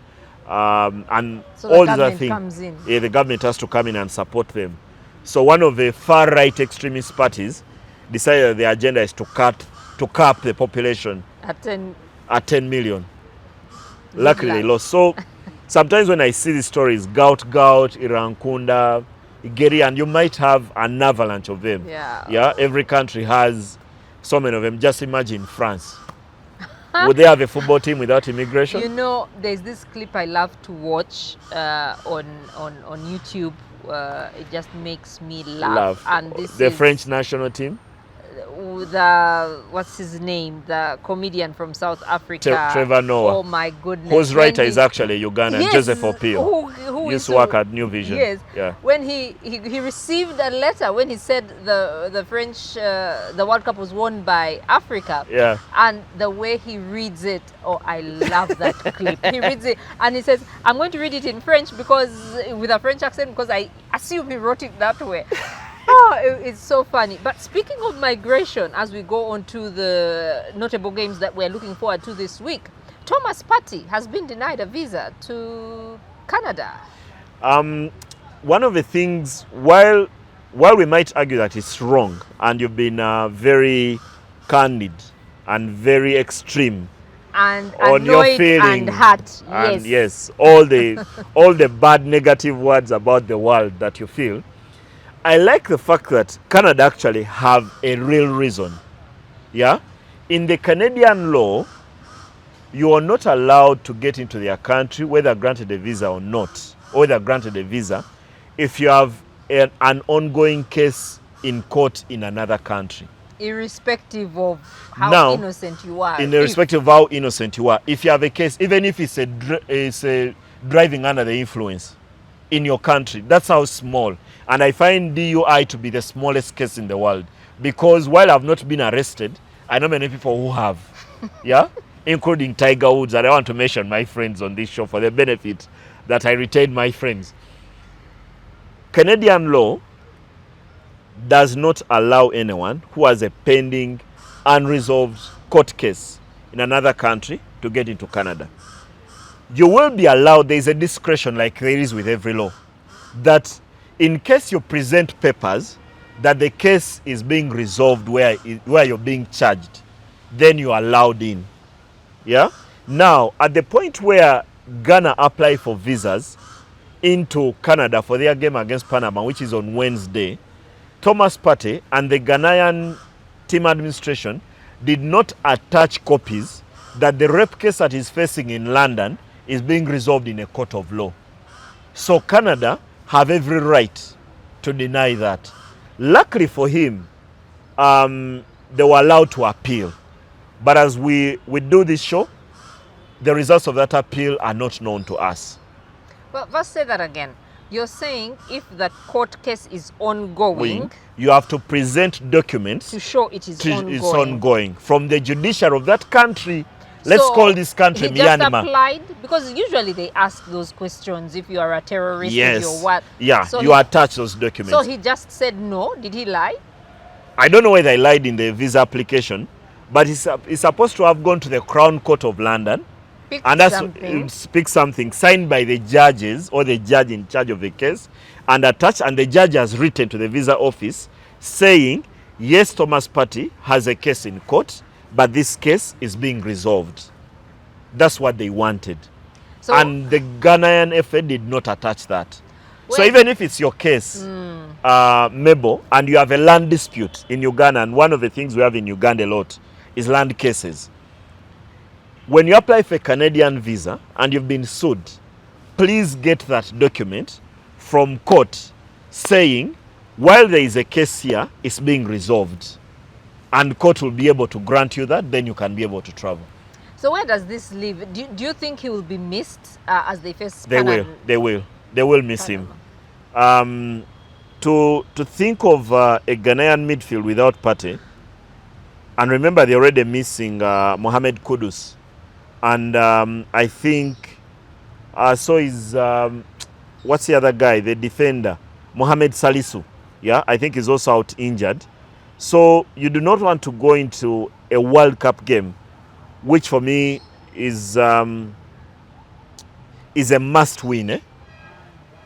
[SPEAKER 3] and
[SPEAKER 2] so
[SPEAKER 3] all these other things. Yeah, the government has to come in and support them. So one of the far-right extremist parties decided that the agenda is to cap the population
[SPEAKER 2] at 10
[SPEAKER 3] million. Luckily they lost. So sometimes when I see these stories, Gout, Irankunda, Geria, and you might have an avalanche of them. Yeah, every country has so many of them. Just imagine France. Would they have a football team without immigration?
[SPEAKER 2] You know, there's this clip I love to watch on YouTube. It just makes me laugh. And
[SPEAKER 3] the French national team?
[SPEAKER 2] What's his name? The comedian from South Africa.
[SPEAKER 3] Trevor Noah.
[SPEAKER 2] Oh my goodness.
[SPEAKER 3] Whose writer is actually Ugandan,
[SPEAKER 2] yes,
[SPEAKER 3] Joseph Opio.
[SPEAKER 2] Who
[SPEAKER 3] used to work at New Vision.
[SPEAKER 2] Yes.
[SPEAKER 3] Yeah.
[SPEAKER 2] When he received a letter when he said the French the World Cup was won by Africa.
[SPEAKER 3] Yeah.
[SPEAKER 2] And the way he reads it, oh, I love that clip. He reads it and he says, I'm going to read it in French because with a French accent because I assume he wrote it that way. Oh, it's so funny. But speaking of migration, as we go on to the notable games that we're looking forward to this week, Thomas Partey has been denied a visa to Canada.
[SPEAKER 3] One of the things, while we might argue that it's wrong, and you've been very candid and very extreme
[SPEAKER 2] and
[SPEAKER 3] on your
[SPEAKER 2] annoyed
[SPEAKER 3] feeling
[SPEAKER 2] and hurt.
[SPEAKER 3] and
[SPEAKER 2] Yes.
[SPEAKER 3] all the bad negative words about the world that you feel. I like the fact that Canada actually have a real reason. Yeah, in the Canadian law, you are not allowed to get into their country, whether granted a visa or not, or whether granted a visa, if you have an ongoing case in court in another country.
[SPEAKER 2] Irrespective of how
[SPEAKER 3] Now,
[SPEAKER 2] innocent you are.
[SPEAKER 3] Irrespective of how innocent you are, if you have a case, even if it's a driving under the influence in your country, that's how small. And I find DUI to be the smallest case in the world, because while I've not been arrested, I know many people who have, yeah, including Tiger Woods. And I want to mention my friends on this show for the benefit that I retain my friends. Canadian law does not allow anyone who has a pending unresolved court case in another country to get into Canada. You will be allowed, there is a discretion like there is with every law, that in case you present papers that the case is being resolved where you're being charged, then you are allowed in. Yeah? Now, at the point where Ghana apply for visas into Canada for their game against Panama, which is on Wednesday, Thomas Partey and the Ghanaian team administration did not attach copies that the rape case that he's facing in London is being resolved in a court of law. So Canada have every right to deny that. Luckily for him, they were allowed to appeal. But as we do this show, the results of that appeal are not known to us.
[SPEAKER 2] Well, let's say that again. You're saying if the court case is ongoing,
[SPEAKER 3] you have to present documents
[SPEAKER 2] to show it is ongoing.
[SPEAKER 3] It's ongoing from the judiciary of that country. Let's call this country
[SPEAKER 2] he just
[SPEAKER 3] Myanmar.
[SPEAKER 2] Applied, because usually they ask those questions if you are a terrorist,
[SPEAKER 3] yes.
[SPEAKER 2] if you're what.
[SPEAKER 3] Yeah, so you attach those documents.
[SPEAKER 2] So he just said no. Did he lie?
[SPEAKER 3] I don't know whether he lied in the visa application, but he's supposed to have gone to the Crown Court of London and speak something signed by the judges or the judge in charge of the case and attached, and the judge has written to the visa office saying, yes, Thomas Partey has a case in court, but this case is being resolved. That's what they wanted. So, and the Ghanaian FA did not attach that. So even if it's your case, Mabel, and you have a land dispute in Uganda, and one of the things we have in Uganda a lot is land cases. When you apply for a Canadian visa and you've been sued, please get that document from court saying, while there is a case here, it's being resolved. And court will be able to grant you that, then you can be able to travel.
[SPEAKER 2] So where does this leave? Do you think he will be missed as they face
[SPEAKER 3] Panama? They will miss him. To think of a Ghanaian midfield without Partey, and remember they're already missing Mohamed Kudus. And I think, so is, what's the other guy? The defender, Mohamed Salisu. Yeah, I think he's also out injured. So you do not want to go into a World Cup game, which for me is a must win,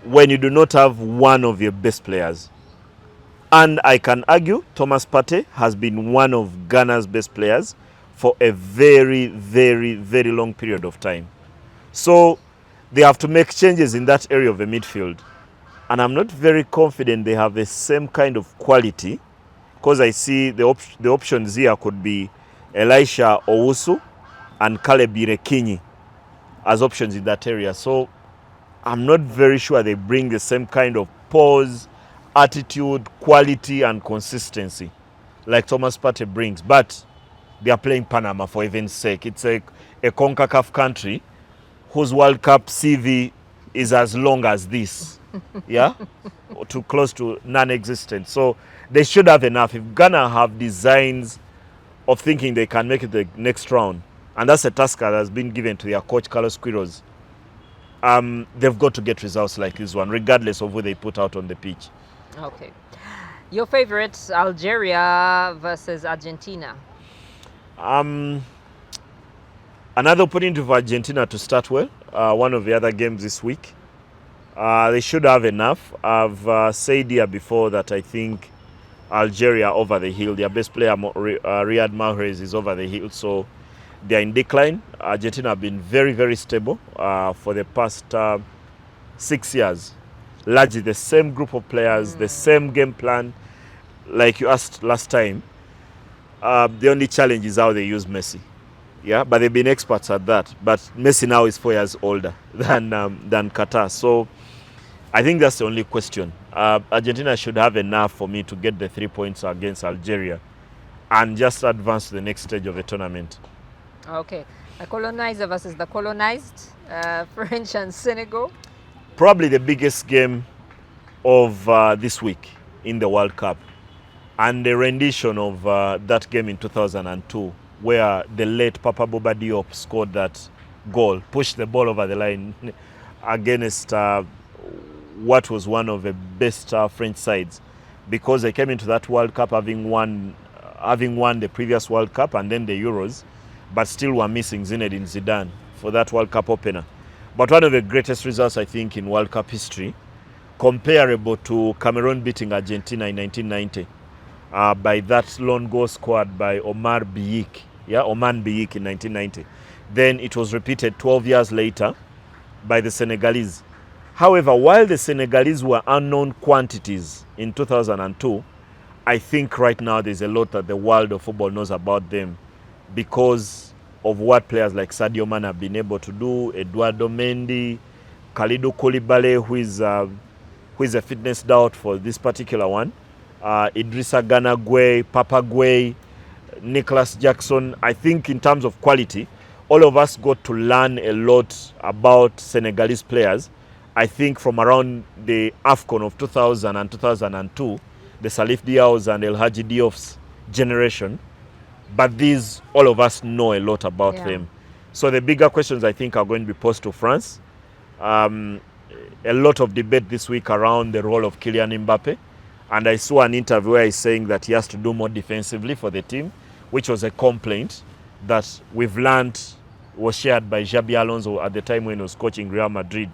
[SPEAKER 3] when you do not have one of your best players. And I can argue Thomas Partey has been one of Ghana's best players for a very, very, very long period of time. So they have to make changes in that area of the midfield. And I'm not very confident they have the same kind of quality, because I see the options here could be Elisha Owusu and Caleb Irekinyi as options in that area. So I'm not very sure they bring the same kind of pose, attitude, quality, and consistency like Thomas Partey brings. But they are playing Panama for even's sake. It's a CONCACAF country whose World Cup CV is as long as this, yeah, too close to non-existent. So they should have enough. If Ghana have designs of thinking they can make it the next round, and that's a task that has been given to their coach Carlos Queiroz, they've got to get results like this one, regardless of who they put out on the pitch.
[SPEAKER 2] Okay. Your favorite, Algeria versus Argentina?
[SPEAKER 3] Another opportunity for Argentina to start well. One of the other games this week. They should have enough. I've said here before that I think Algeria over the hill. Their best player, Riyad Mahrez, is over the hill. So they're in decline. Argentina have been very, very stable for the past 6 years. Largely the same group of players, the same game plan, like you asked last time. The only challenge is how they use Messi. Yeah, but they've been experts at that. But Messi now is 4 years older than Qatar. So I think that's the only question. Argentina should have enough for me to get the 3 points against Algeria and just advance to the next stage of the tournament.
[SPEAKER 2] Okay. The colonizer versus the colonized, French and Senegal.
[SPEAKER 3] Probably the biggest game of this week in the World Cup. And the rendition of that game in 2002, where the late Papa Bouaddi scored that goal, pushed the ball over the line against what was one of the best French sides, because they came into that World Cup having won the previous World Cup and then the Euros, but still were missing Zinedine Zidane for that World Cup opener. But one of the greatest results, I think, in World Cup history, comparable to Cameroon beating Argentina in 1990 by that lone goal scored by Oman Biyik in 1990. Then it was repeated 12 years later by the Senegalese. However, while the Senegalese were unknown quantities in 2002, I think right now there's a lot that the world of football knows about them because of what players like Sadio Mane have been able to do, Eduardo Mendy, Kalidou Koulibaly, who is a fitness doubt for this particular one, Idrissa Gana Gueye, Papa Gueye, Nicholas Jackson. I think in terms of quality, all of us got to learn a lot about Senegalese players. I think from around the AFCON of 2000 and 2002, the Salif Diaws and El Hadji Diof's generation. But these, all of us know a lot about them. So the bigger questions, I think, are going to be posed to France. A lot of debate this week around the role of Kylian Mbappe. And I saw an interview where he's saying that he has to do more defensively for the team, which was a complaint that we've learned was shared by Xabi Alonso at the time when he was coaching Real Madrid.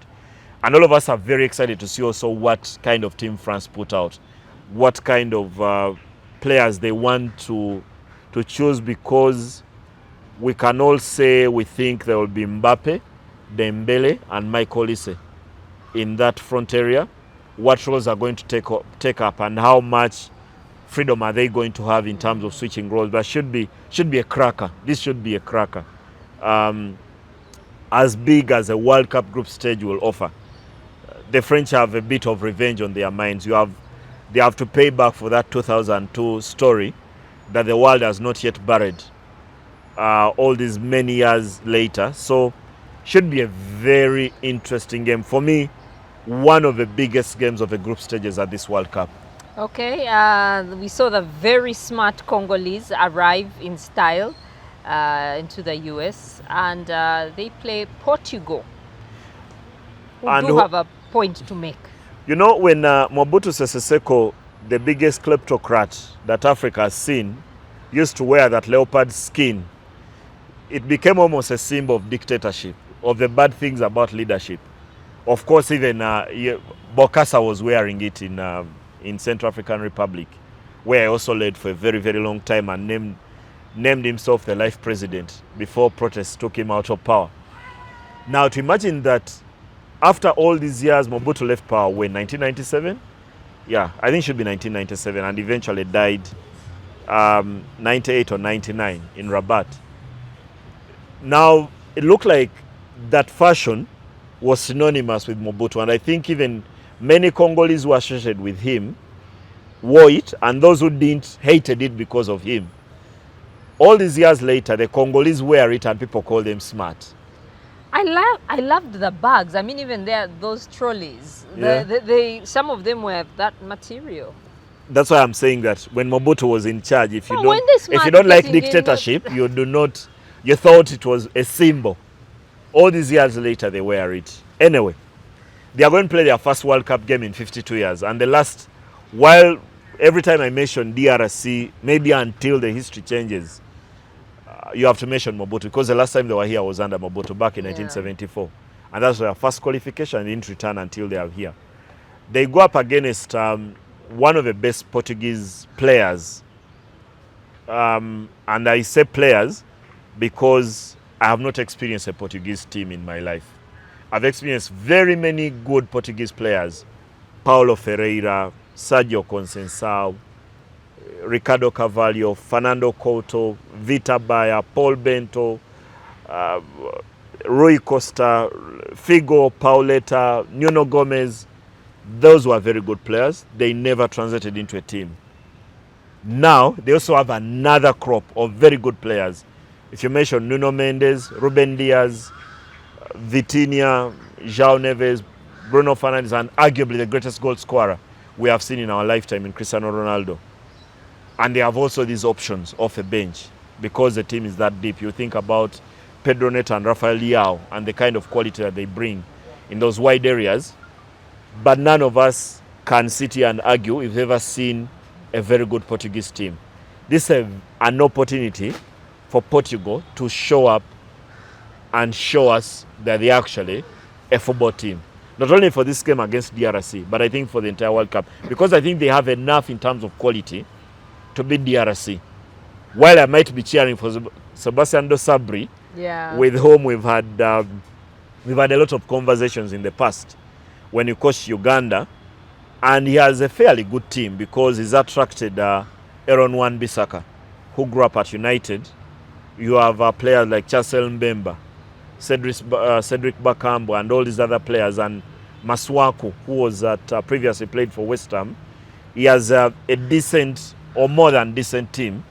[SPEAKER 3] And all of us are very excited to see also what kind of team France put out, what kind of players they want to choose, because we can all say we think there will be Mbappe, Dembele and Michael Olise in that front area. What roles are going to take up and how much freedom are they going to have in terms of switching roles? But should be a cracker. This should be a cracker. As big as a World Cup group stage will offer. The French have a bit of revenge on their minds. They have to pay back for that 2002 story that the world has not yet buried all these many years later. So should be a very interesting game. For me, one of the biggest games of the group stages at this World Cup.
[SPEAKER 2] Okay, we saw the very smart Congolese arrive in style into the US, and they play Portugal, who have a point to make.
[SPEAKER 3] You know, when Mobutu Sese Seko, the biggest kleptocrat that Africa has seen, used to wear that leopard skin, it became almost a symbol of dictatorship, of the bad things about leadership. Of course, even Bokassa was wearing it in Central African Republic, where he also led for a very, very long time and named himself the life president before protests took him out of power. Now, to imagine that after all these years, Mobutu left power when, 1997? Yeah, I think it should be 1997, and eventually died 98 or 99 in Rabat. Now, it looked like that fashion was synonymous with Mobutu, and I think even many Congolese who were associated with him wore it, and those who didn't hated it because of him. All these years later, the Congolese wear it and people call them smart.
[SPEAKER 2] I loved the bags. I mean, even those trolleys, some of them were that material.
[SPEAKER 3] That's why I'm saying that when Mobutu was in charge, if you don't like dictatorship, you thought it was a symbol. All these years later, they wear it. Anyway, they are going to play their first World Cup game in 52 years. And the last, while every time I mention DRC, maybe until the history changes, you have to mention Mobutu, because the last time they were here was under Mobutu back in 1974. And that's their first qualification. They didn't return until they are here. They go up against one of the best Portuguese players. And I say players because I have not experienced a Portuguese team in my life. I've experienced very many good Portuguese players. Paulo Ferreira, Sergio Conceição, Ricardo Carvalho, Fernando Couto, Vita Baia, Paul Bento, Rui Costa, Figo, Pauleta, Nuno Gomez. Those were very good players. They never translated into a team. Now, they also have another crop of very good players. If you mention Nuno Mendes, Ruben Diaz, Vitinha, João Neves, Bruno Fernandes, and arguably the greatest goal scorer we have seen in our lifetime in Cristiano Ronaldo. And they have also these options off a bench because the team is that deep. You think about Pedro Neto and Rafael Leao and the kind of quality that they bring in those wide areas. But none of us can sit here and argue if we've ever seen a very good Portuguese team. This is an opportunity for Portugal to show up and show us that they're actually a football team. Not only for this game against DRC, but I think for the entire World Cup. Because I think they have enough in terms of quality to beat DRC. While I might be cheering for Sebastian Dos Sabri, with whom we've had a lot of conversations in the past when he coached Uganda, and he has a fairly good team because he's attracted Aaron Wan-Bissaka, who grew up at United. You have players like Chancel Mbemba, Cedric Bakambu, and all these other players, and Masuaku, who was previously played for West Ham. He has a decent or more than decent team,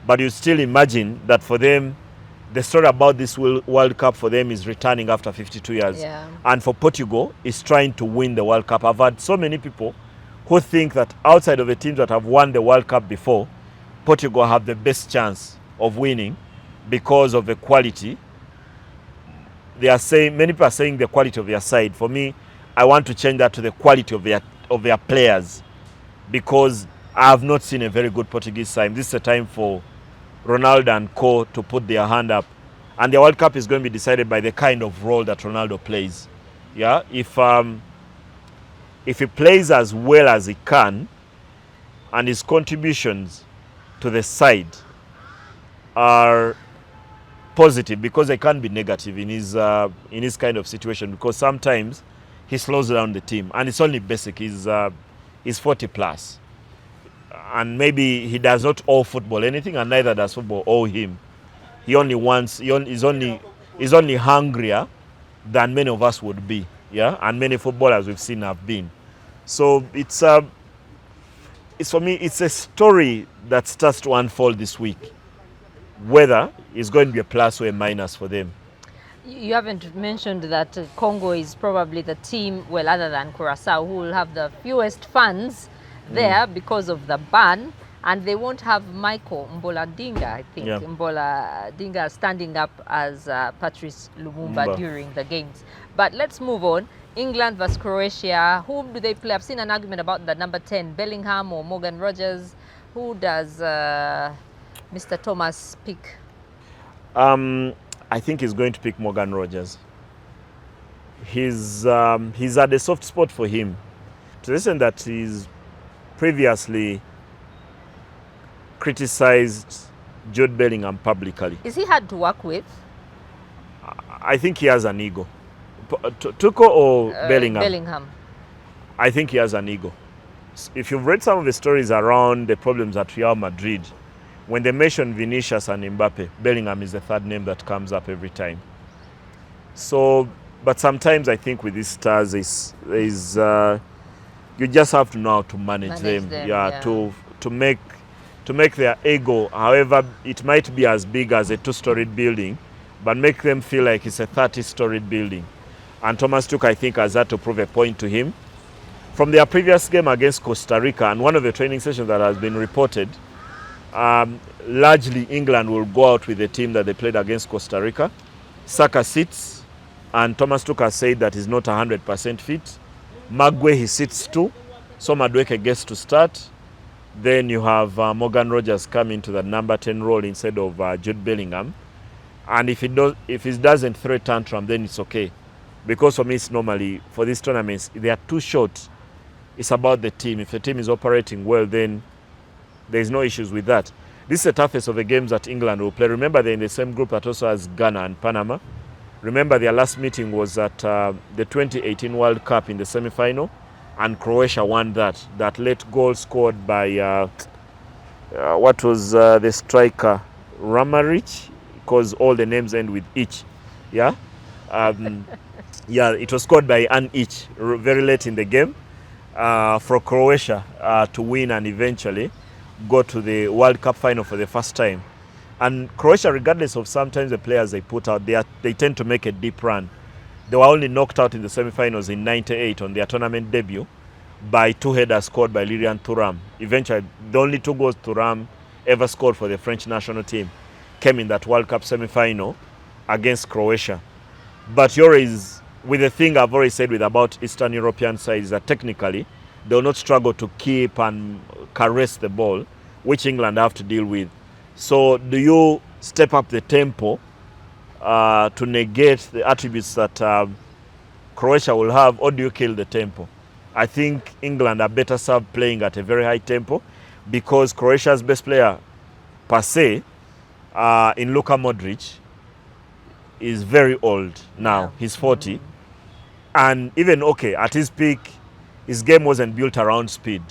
[SPEAKER 3] but you still imagine that for them, the story about this World Cup for them is returning after 52 years.
[SPEAKER 2] Yeah.
[SPEAKER 3] And for Portugal, is trying to win the World Cup. I've had so many people who think that outside of the teams that have won the World Cup before, Portugal have the best chance of winning because of the quality. They are saying, many people are saying the quality of their side. For me, I want to change that to the quality of their players, because I have not seen a very good Portuguese side. This is a time for Ronaldo and co to put their hand up, and the World Cup is going to be decided by the kind of role that Ronaldo plays. Yeah, if he plays as well as he can, and his contributions to the side are positive, because they can't be negative in his kind of situation, because sometimes he slows down the team, and it's only basic. He's 40 plus. And maybe he does not owe football anything, and neither does football owe him. He's only hungrier than many of us would be, yeah, and many footballers we've seen have been. So it's for me, it's a story that starts to unfold this week. Whether it's going to be a plus or a minus for them.
[SPEAKER 2] You haven't mentioned that Congo is probably the team, well, other than Curaçao, who will have the fewest fans there because of the ban, and they won't have Michael Mbola-Dinga, I think.
[SPEAKER 3] Yeah.
[SPEAKER 2] Mbola-Dinga standing up as Patrice Lumumba during the games. But let's move on. England versus Croatia. Whom do they play? I've seen an argument about the number 10, Bellingham or Morgan Rogers. Who does Mr. Thomas pick?
[SPEAKER 3] I think he's going to pick Morgan Rogers. He's had a soft spot for him, to the extent that he's previously criticized Jude Bellingham publicly.
[SPEAKER 2] Is he hard to work with?
[SPEAKER 3] I think he has an ego. Tuko or Bellingham?
[SPEAKER 2] Bellingham.
[SPEAKER 3] I think he has an ego. If you've read some of the stories around the problems at Real Madrid, when they mention Vinicius and Mbappe, Bellingham is the third name that comes up every time. So, but sometimes I think with these stars, you just have to know how to manage them. Yeah, to make their ego, however it might be as big as a 2-storied building, but make them feel like it's a 30-storied building. And Thomas Tuchel, I think, has had to prove a point to him. From their previous game against Costa Rica, and one of the training sessions that has been reported, largely England will go out with the team that they played against Costa Rica. Saka sits, and Thomas Tuchel said that he's not 100% fit. Magwe, he sits too, so Madueke gets to start. Then you have Morgan Rogers come into the number 10 role instead of Jude Bellingham. And if he doesn't throw a tantrum, then it's okay. Because for me, it's normally, for these tournaments, they are too short. It's about the team. If the team is operating well, then there's no issues with that. This is the toughest of the games that England will play. Remember, they're in the same group that also has Ghana and Panama. Remember, their last meeting was at the 2018 World Cup in the semi-final, and Croatia won that. That late goal scored by, what was the striker? Ramaric, because all the names end with each. Yeah? Yeah, it was scored by an each very late in the game for Croatia to win and eventually go to the World Cup final for the first time. And Croatia, regardless of sometimes the players they put out, they tend to make a deep run. They were only knocked out in the semi-finals in '98 on their tournament debut by two headers scored by Lilian Thuram. Eventually, the only 2 goals Thuram ever scored for the French national team came in that World Cup semi-final against Croatia. But here is, with the thing I've already said with about Eastern European sides, that technically they will not struggle to keep and caress the ball, which England have to deal with. So do you step up the tempo to negate the attributes that Croatia will have, or do you kill the tempo? I think England are better served playing at a very high tempo, because Croatia's best player per se in Luka Modric is very old now. Yeah. He's 40. And even, okay, at his peak, his game wasn't built around speed.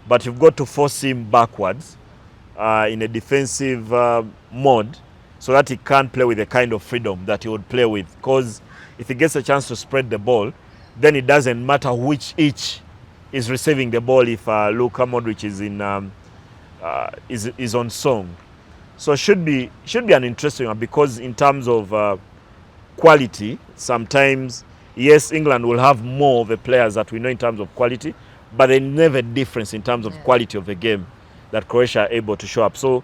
[SPEAKER 3] But you've got to force him backwards in a defensive mode so that he can't play with the kind of freedom that he would play with. Because if he gets a chance to spread the ball, then it doesn't matter which each is receiving the ball if Luka Modric is in is on song. So should be an interesting one, because in terms of quality, sometimes, yes, England will have more of the players that we know in terms of quality, but there's never difference in terms of quality of the game that Croatia are able to show up. So,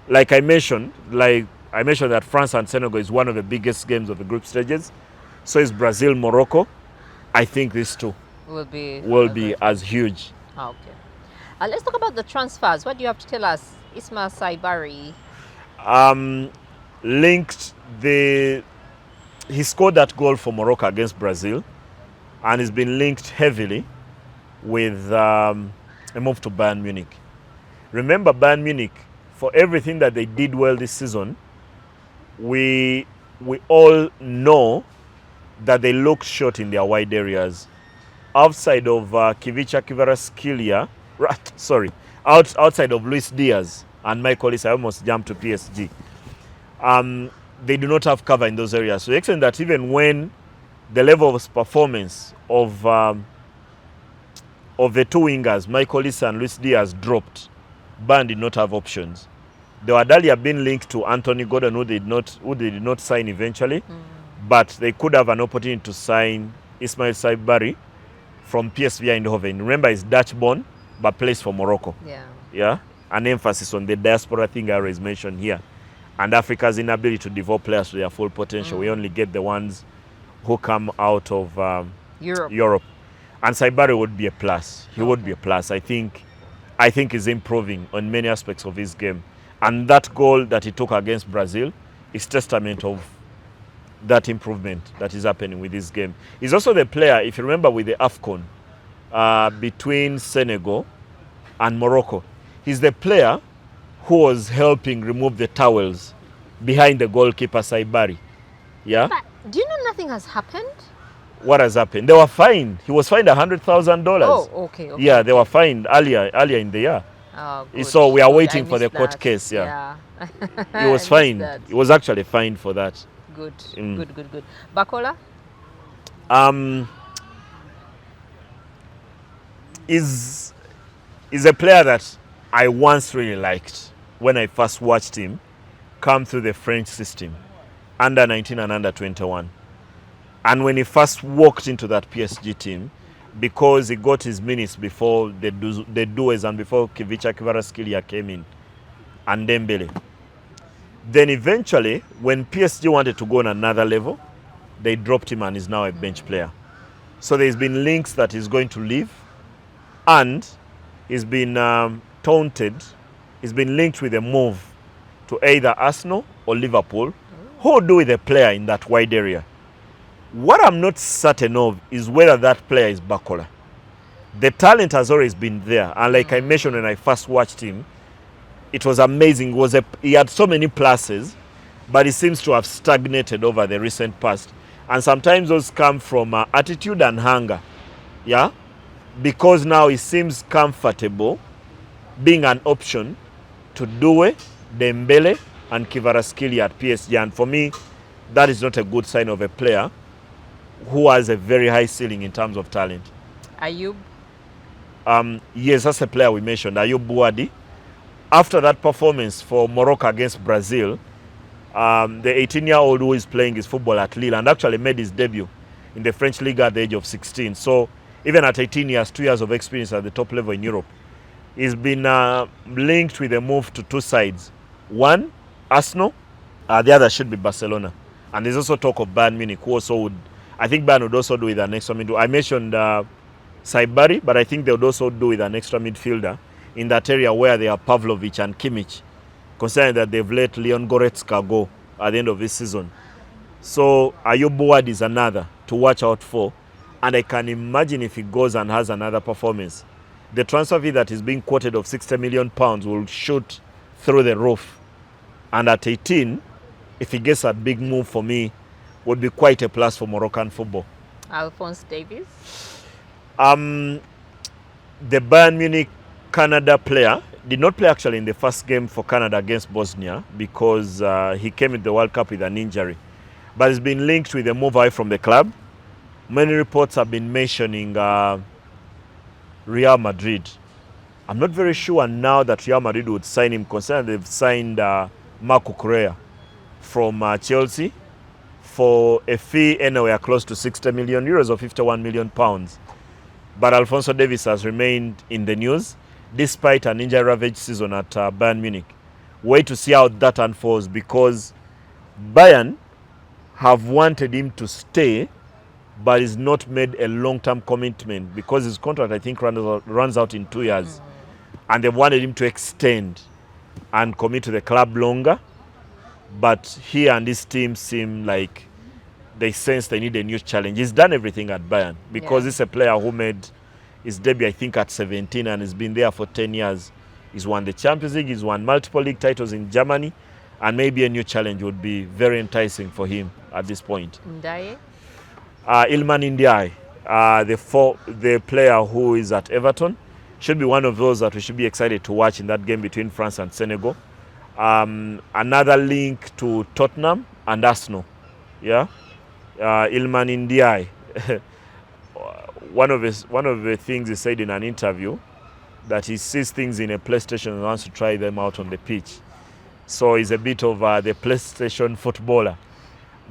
[SPEAKER 3] like I mentioned that France and Senegal is one of the biggest games of the group stages. So is Brazil, Morocco. I think these two will be as huge.
[SPEAKER 2] Okay. Let's talk about the transfers. What do you have to tell us? Ismail Saibari.
[SPEAKER 3] He scored that goal for Morocco against Brazil, and he's been linked heavily with a move to Bayern Munich. Remember, Bayern Munich, for everything that they did well this season, we all know that they looked short in their wide areas. Outside of Kivicha Kvaratskhelia, outside of Luis Diaz and Michael Olise, I almost jumped to PSG. They do not have cover in those areas. So the extent that even when the level of performance of the two wingers, Michael Olise and Luis Diaz, dropped, Bayern did not have options. They were earlier been linked to Anthony Gordon, who they did not sign eventually, but they could have an opportunity to sign Ismail Saibari from PSV Eindhoven. Remember, he's Dutch-born, but plays for Morocco. Yeah. An emphasis on the diaspora thing I always mentioned here. And Africa's inability to develop players to their full potential. We only get the ones who come out of Europe. And Saibari would be a plus. He would be a plus. I think he's improving on many aspects of his game. And that goal that he took against Brazil is testament of that improvement that is happening with this game. He's also the player, if you remember, with the AFCON between Senegal and Morocco. He's the player who was helping remove the towels behind the goalkeeper, Saibari. Yeah?
[SPEAKER 2] But do you know nothing has happened?
[SPEAKER 3] What has happened? They were fined. He was fined $100,000.
[SPEAKER 2] Oh, okay.
[SPEAKER 3] Yeah, they were fined earlier in the year.
[SPEAKER 2] Oh, good.
[SPEAKER 3] So we are waiting for the court case. Yeah. He was fined. He was actually fined for that.
[SPEAKER 2] Good. Good. Barcola?
[SPEAKER 3] Is a player that I once really liked when I first watched him come through the French system, under 19 and under 21. And when he first walked into that PSG team, because he got his minutes before the doers and before Kivicha Kvaratskhelia came in, and Dembele. Then eventually, when PSG wanted to go on another level, they dropped him and he's now a bench player. So there's been links that he's going to leave, and he's been taunted. He's been linked with a move to either Arsenal or Liverpool. Who will do with a player in that wide area? What I'm not certain of is whether that player is Barcola. The talent has always been there, and like I mentioned when I first watched him, it was amazing. He had so many pluses, but he seems to have stagnated over the recent past. And sometimes those come from attitude and hunger. Yeah? Because now he seems comfortable being an option to Due, Dembele, and Kvaratskhelia at PSG. And for me, that is not a good sign of a player who has a very high ceiling in terms of talent.
[SPEAKER 2] Ayub?
[SPEAKER 3] Yes, that's a player we mentioned, Ayub Bouaddi. After that performance for Morocco against Brazil, the 18-year-old who is playing his football at Lille and actually made his debut in the French League at the age of 16. So even at 18 years, 2 years of experience at the top level in Europe, he's been linked with a move to two sides. One, Arsenal, the other should be Barcelona. And there's also talk of Bayern Munich, who also would, I think Bayern would also do with an extra midfielder. I mentioned Saibari, but I think they would also do with an extra midfielder in that area where they have Pavlovic and Kimmich, considering that they've let Leon Goretzka go at the end of this season. So Ayub Bouaddi is another to watch out for. And I can imagine if he goes and has another performance, the transfer fee that is being quoted of £60 million will shoot through the roof. And at 18, if he gets a big move for me, would be quite a plus for Moroccan football.
[SPEAKER 2] Alphonse Davies?
[SPEAKER 3] The Bayern Munich Canada player did not play actually in the first game for Canada against Bosnia because he came in the World Cup with an injury. But he's been linked with a move away from the club. Many reports have been mentioning Real Madrid. I'm not very sure now that Real Madrid would sign him, considering they've signed Marco Correa from Chelsea for a fee anywhere close to 60 million euros or 51 million pounds. But Alphonso Davies has remained in the news despite an injury-ravaged season at Bayern Munich. Wait to see how that unfolds, because Bayern have wanted him to stay, but he's not made a long-term commitment because his contract, I think, runs out in 2 years. And they wanted him to extend and commit to the club longer. But he and his team seem like they sense they need a new challenge. He's done everything at Bayern because he's a player who made his debut, I think, at 17 and has been there for 10 years. He's won the Champions League, he's won multiple league titles in Germany, and maybe a new challenge would be very enticing for him at this point.
[SPEAKER 2] Ndiaye?
[SPEAKER 3] Iliman Ndiaye, the player who is at Everton, should be one of those that we should be excited to watch in that game between France and Senegal. Another link to Tottenham and Arsenal. Yeah, Iliman Ndiaye. One of the things he said in an interview, that he sees things in a PlayStation and wants to try them out on the pitch. So he's a bit of the PlayStation footballer.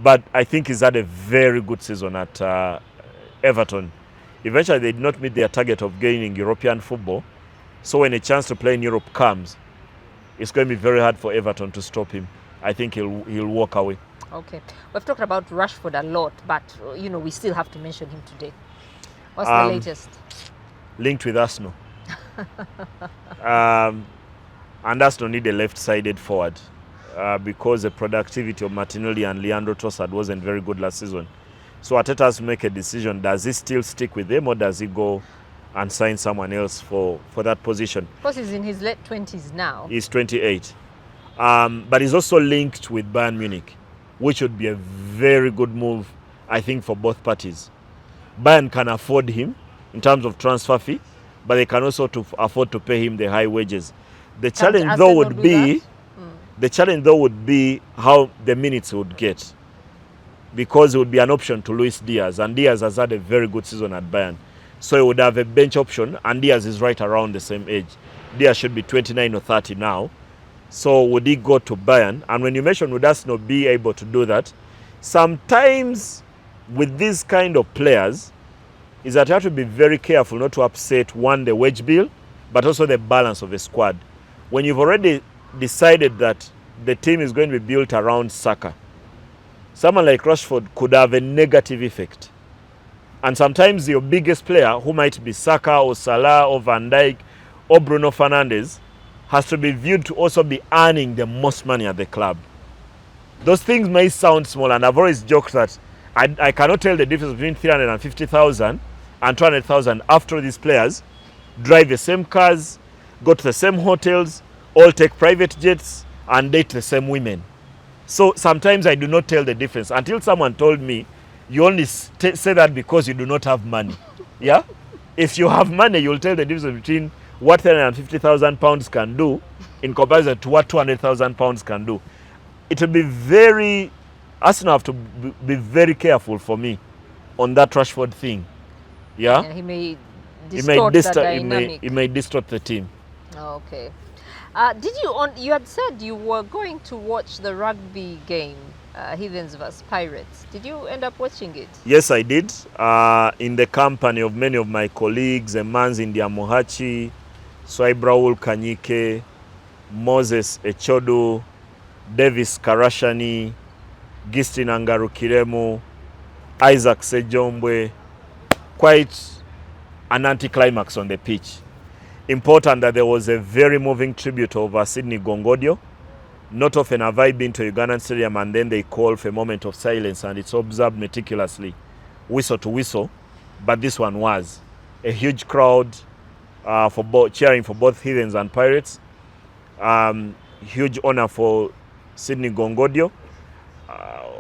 [SPEAKER 3] But I think he's had a very good season at Everton. Eventually they did not meet their target of gaining European football. So when a chance to play in Europe comes, it's going to be very hard for Everton to stop him. I think he'll walk away.
[SPEAKER 2] Okay. We've talked about Rashford a lot, but we still have to mention him today. What's the latest?
[SPEAKER 3] Linked with Arsenal. And Arsenal need a left-sided forward because the productivity of Martinelli and Leandro Trossard wasn't very good last season. So Arteta has to make a decision. Does he still stick with them, or does he go and sign someone else for that position?
[SPEAKER 2] Of course, he's in his late 20s now.
[SPEAKER 3] He's 28. But he's also linked with Bayern Munich, which would be a very good move, I think, for both parties. Bayern can afford him in terms of transfer fee, but they can also afford to pay him the high wages. The challenge though would be how the minutes would get, because it would be an option to Luis Diaz, and Diaz has had a very good season at Bayern. So he would have a bench option, and Diaz is right around the same age. Diaz should be 29 or 30 now. So would he go to Bayern? And when you mention would Arsenal be able to do that, sometimes with these kind of players is that you have to be very careful not to upset, one, the wage bill, but also the balance of the squad. When you've already decided that the team is going to be built around Saka, someone like Rashford could have a negative effect. And sometimes your biggest player, who might be Saka or Salah or Van Dijk or Bruno Fernandes, has to be viewed to also be earning the most money at the club. Those things may sound small, and I've always joked that I cannot tell the difference between 350,000 and 200,000 after these players drive the same cars, go to the same hotels, all take private jets and date the same women. So sometimes I do not tell the difference until someone told me, you only say that because you do not have money. Yeah? If you have money, you'll tell the difference between what 350,000 pounds can do in comparison to what 200,000 pounds can do. It will be very, Arsenal have to be very careful for me on that Rashford thing. Yeah?
[SPEAKER 2] And he may distort the dynamic.
[SPEAKER 3] It may distort the team.
[SPEAKER 2] Okay. You had said you were going to watch the rugby game, Heathens vs Pirates. Did you end up watching it?
[SPEAKER 3] Yes, I did. In the company of many of my colleagues, Emanzi Ndiamohachi, Swaibraul Kanyike, Moses Echodu, Davis Karashani, Gistin Angarukiremu, Isaac Sejombwe. Quite an anticlimax on the pitch. Important that there was a very moving tribute of Sydney Gongodio. Not often have I been to Ugandan Stadium and then they call for a moment of silence and it's observed meticulously, whistle to whistle. But this one was a huge crowd cheering for both Heathens and Pirates. Huge honor for Sydney Gongodio.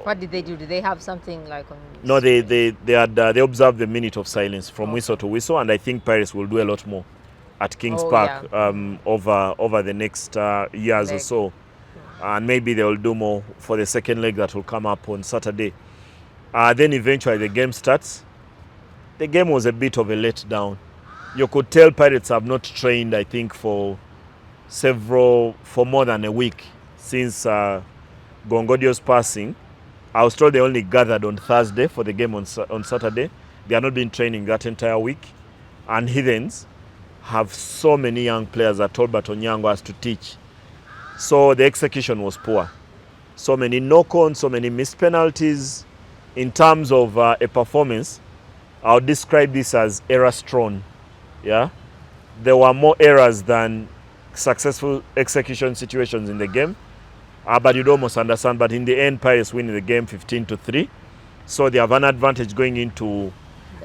[SPEAKER 2] What did they do? Did they have something like on?
[SPEAKER 3] No, they observed the minute of silence from whistle to whistle, and I think Pirates will do a lot more at Kings Park over the next years or so. And maybe they will do more for the second leg that will come up on Saturday. Then eventually the game starts. The game was a bit of a letdown. You could tell Pirates have not trained, I think, for more than a week since Gongodio's passing. I was told they only gathered on Thursday for the game on Saturday. They have not been training that entire week. And Heathens have so many young players that Tolbert Onyango has to teach. So the execution was poor. So many knock-ons, so many missed penalties. In terms of a performance, I would describe this as error-strewn. Yeah? There were more errors than successful execution situations in the game. But you'd almost understand. But in the end, Pirates win the game 15-3. So they have an advantage going into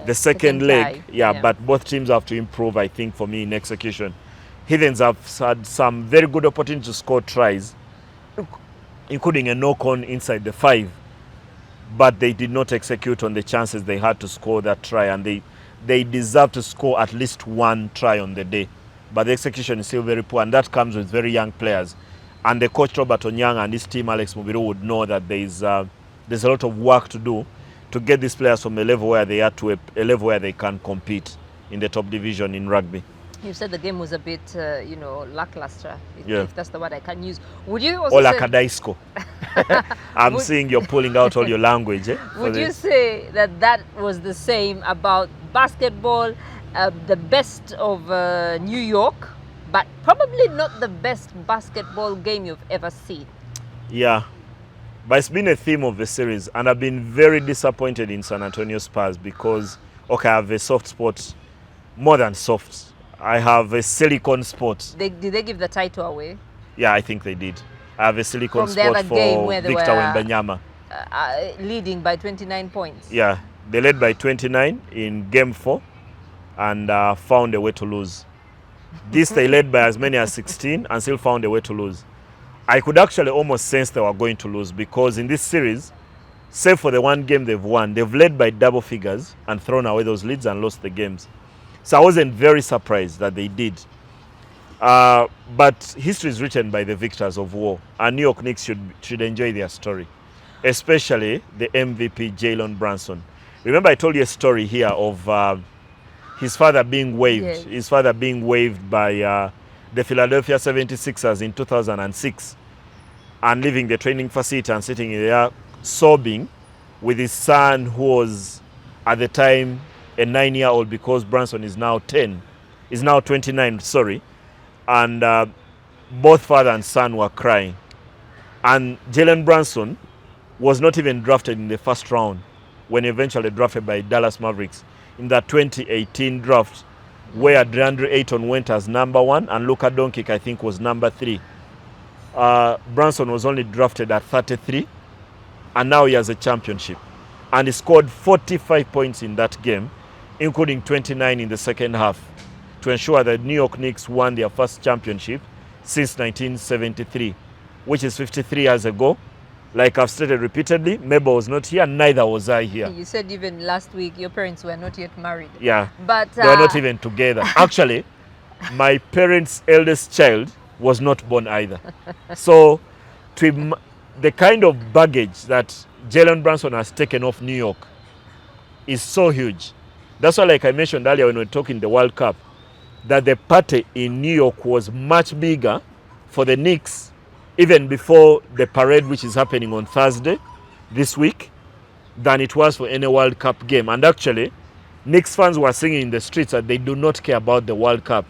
[SPEAKER 3] the second leg. Yeah, but both teams have to improve, I think, for me, in execution. Heathens have had some very good opportunities to score tries, including a knock-on inside the 5. But they did not execute on the chances they had to score that try. And they deserve to score at least one try on the day. But the execution is still very poor. And that comes with very young players. And the coach Robert Onyang and his team Alex Mubiru would know that there's a lot of work to do to get these players from a level where they are to a level where they can compete in the top division in rugby.
[SPEAKER 2] You said the game was a bit, lackluster,
[SPEAKER 3] Yeah.
[SPEAKER 2] if that's the word I can use. Would you also
[SPEAKER 3] Olakadaisko. I'm seeing you're pulling out all your language.
[SPEAKER 2] Would you say that was the same about basketball, the best of New York, but probably not the best basketball game you've ever seen?
[SPEAKER 3] Yeah. But it's been a theme of the series, and I've been very disappointed in San Antonio Spurs because, I have a soft spot, more than soft. I have a silicone spot.
[SPEAKER 2] Did they give the title away?
[SPEAKER 3] Yeah, I think they did. I have a silicone
[SPEAKER 2] From the
[SPEAKER 3] spot
[SPEAKER 2] other
[SPEAKER 3] for
[SPEAKER 2] game where they
[SPEAKER 3] Victor
[SPEAKER 2] were,
[SPEAKER 3] Wembanyama.
[SPEAKER 2] Leading by 29 points.
[SPEAKER 3] Yeah, they led by 29 in game 4 and found a way to lose. This they led by as many as 16 and still found a way to lose. I could actually almost sense they were going to lose because in this series, save for the one game they've won, they've led by double figures and thrown away those leads and lost the games. So I wasn't very surprised that they did. But history is written by the victors of war, and New York Knicks should enjoy their story, especially the MVP Jalen Brunson. Remember I told you a story here of his father being waived.
[SPEAKER 2] Yes.
[SPEAKER 3] His father being waived by the Philadelphia 76ers in 2006 and leaving the training facility and sitting there sobbing with his son who was at the time a 9-year-old because Brunson is now 29, and both father and son were crying. And Jalen Brunson was not even drafted in the first round when eventually drafted by Dallas Mavericks in that 2018 draft where DeAndre Ayton went as number 1 and Luka Doncic I think was number 3. Brunson was only drafted at 33 and now he has a championship. And he scored 45 points in that game, including 29 in the second half, to ensure that New York Knicks won their first championship since 1973, which is 53 years ago. Like I've stated repeatedly, Mabel was not here, neither was I here.
[SPEAKER 2] You said even last week your parents were not yet married.
[SPEAKER 3] Yeah,
[SPEAKER 2] but
[SPEAKER 3] they were not even together. Actually, my parents' eldest child was not born either. So the kind of baggage that Jalen Brunson has taken off New York is so huge. That's why, like I mentioned earlier when we were talking the World Cup, that the party in New York was much bigger for the Knicks even before the parade, which is happening on Thursday this week, than it was for any World Cup game. And actually, Knicks fans were singing in the streets that they do not care about the World Cup.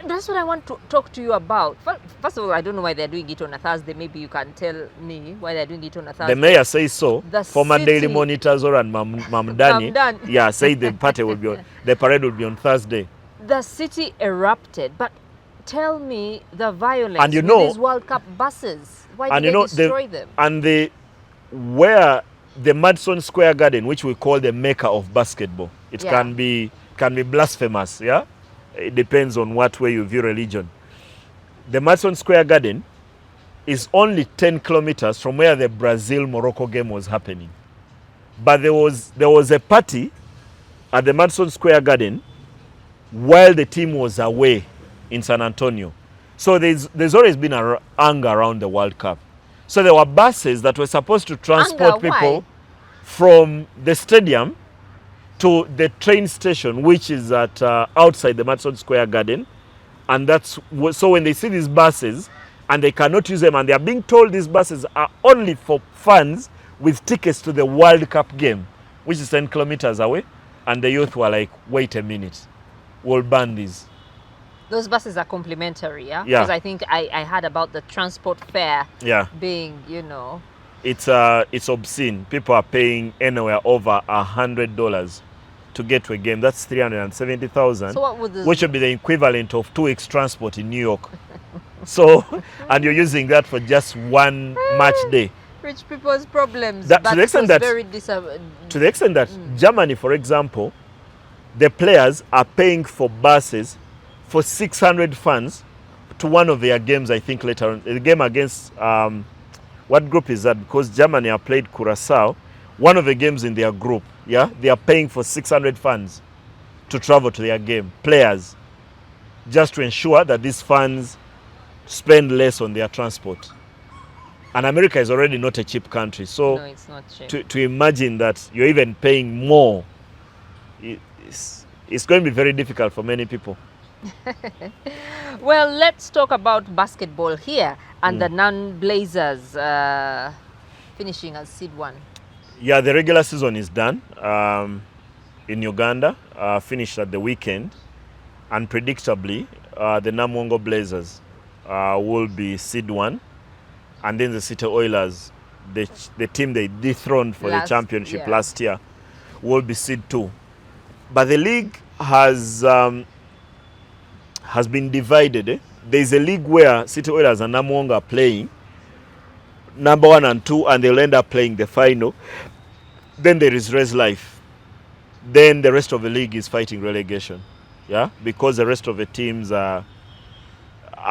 [SPEAKER 2] That's what I want to talk to you about. First of all, I don't know why they're doing it on a Thursday. Maybe you can tell me why they're doing it on a Thursday.
[SPEAKER 3] The mayor says so.
[SPEAKER 2] The
[SPEAKER 3] Former
[SPEAKER 2] city-
[SPEAKER 3] Daily Monitor Zora and Mamdani,
[SPEAKER 2] Mamdani.
[SPEAKER 3] yeah, say the party will be the parade will be on Thursday.
[SPEAKER 2] The city erupted, but tell me the violence
[SPEAKER 3] And you
[SPEAKER 2] with
[SPEAKER 3] know-
[SPEAKER 2] these World Cup buses. Why
[SPEAKER 3] And
[SPEAKER 2] did
[SPEAKER 3] you
[SPEAKER 2] they
[SPEAKER 3] know
[SPEAKER 2] destroy them?
[SPEAKER 3] and where the Madison Square Garden, which we call the mecca of basketball, it
[SPEAKER 2] Yeah.
[SPEAKER 3] can be blasphemous. Yeah, it depends on what way you view religion. The Madison Square Garden is only 10 kilometers from where the Brazil-Morocco game was happening, but there was a party at the Madison Square Garden while the team was away in San Antonio. So there's always been anger around the World Cup. So there were buses that were supposed to transport
[SPEAKER 2] Anger, why?
[SPEAKER 3] people from the stadium to the train station, which is at outside the Madison Square Garden. And so when they see these buses and they cannot use them, and they are being told these buses are only for fans with tickets to the World Cup game, which is 10 kilometers away, and the youth were like, wait a minute, we'll ban these.
[SPEAKER 2] Those buses are complimentary, yeah?
[SPEAKER 3] Yeah.
[SPEAKER 2] Because I think I heard about the transport fare
[SPEAKER 3] Yeah.
[SPEAKER 2] being,
[SPEAKER 3] It's obscene. People are paying anywhere over $100 to get to a game. That's 370,000,
[SPEAKER 2] So what would this
[SPEAKER 3] which would be the equivalent of 2 weeks transport in New York. So, and you're using that for just one match day.
[SPEAKER 2] rich people's problems?
[SPEAKER 3] That- to
[SPEAKER 2] but
[SPEAKER 3] the extent
[SPEAKER 2] was
[SPEAKER 3] that-
[SPEAKER 2] very
[SPEAKER 3] To the extent that Germany, for example, the players are paying for buses for 600 fans to one of their games, I think later on. The game against, what group is that? Because Germany have played Curaçao. One of the games in their group, yeah, they are paying for 600 fans to travel to their game, players, just to ensure that these fans spend less on their transport. And America is already not a cheap country. So
[SPEAKER 2] No, it's not cheap.
[SPEAKER 3] to imagine that you're even paying more, it's going to be very difficult for many people.
[SPEAKER 2] Well, let's talk about basketball here and the non-Blazers finishing as seed 1.
[SPEAKER 3] Yeah, the regular season is done in Uganda, finished at the weekend. And predictably, the Namungo Blazers will be seed 1. And then the City Oilers, the team they dethroned for the championship last year, will be seed 2. But the league has been divided. There's a league where City Oilers and Namungo are playing number 1 and 2, and they'll end up playing the final. Then there is Res Life. Then the rest of the league is fighting relegation, yeah, because the rest of the teams are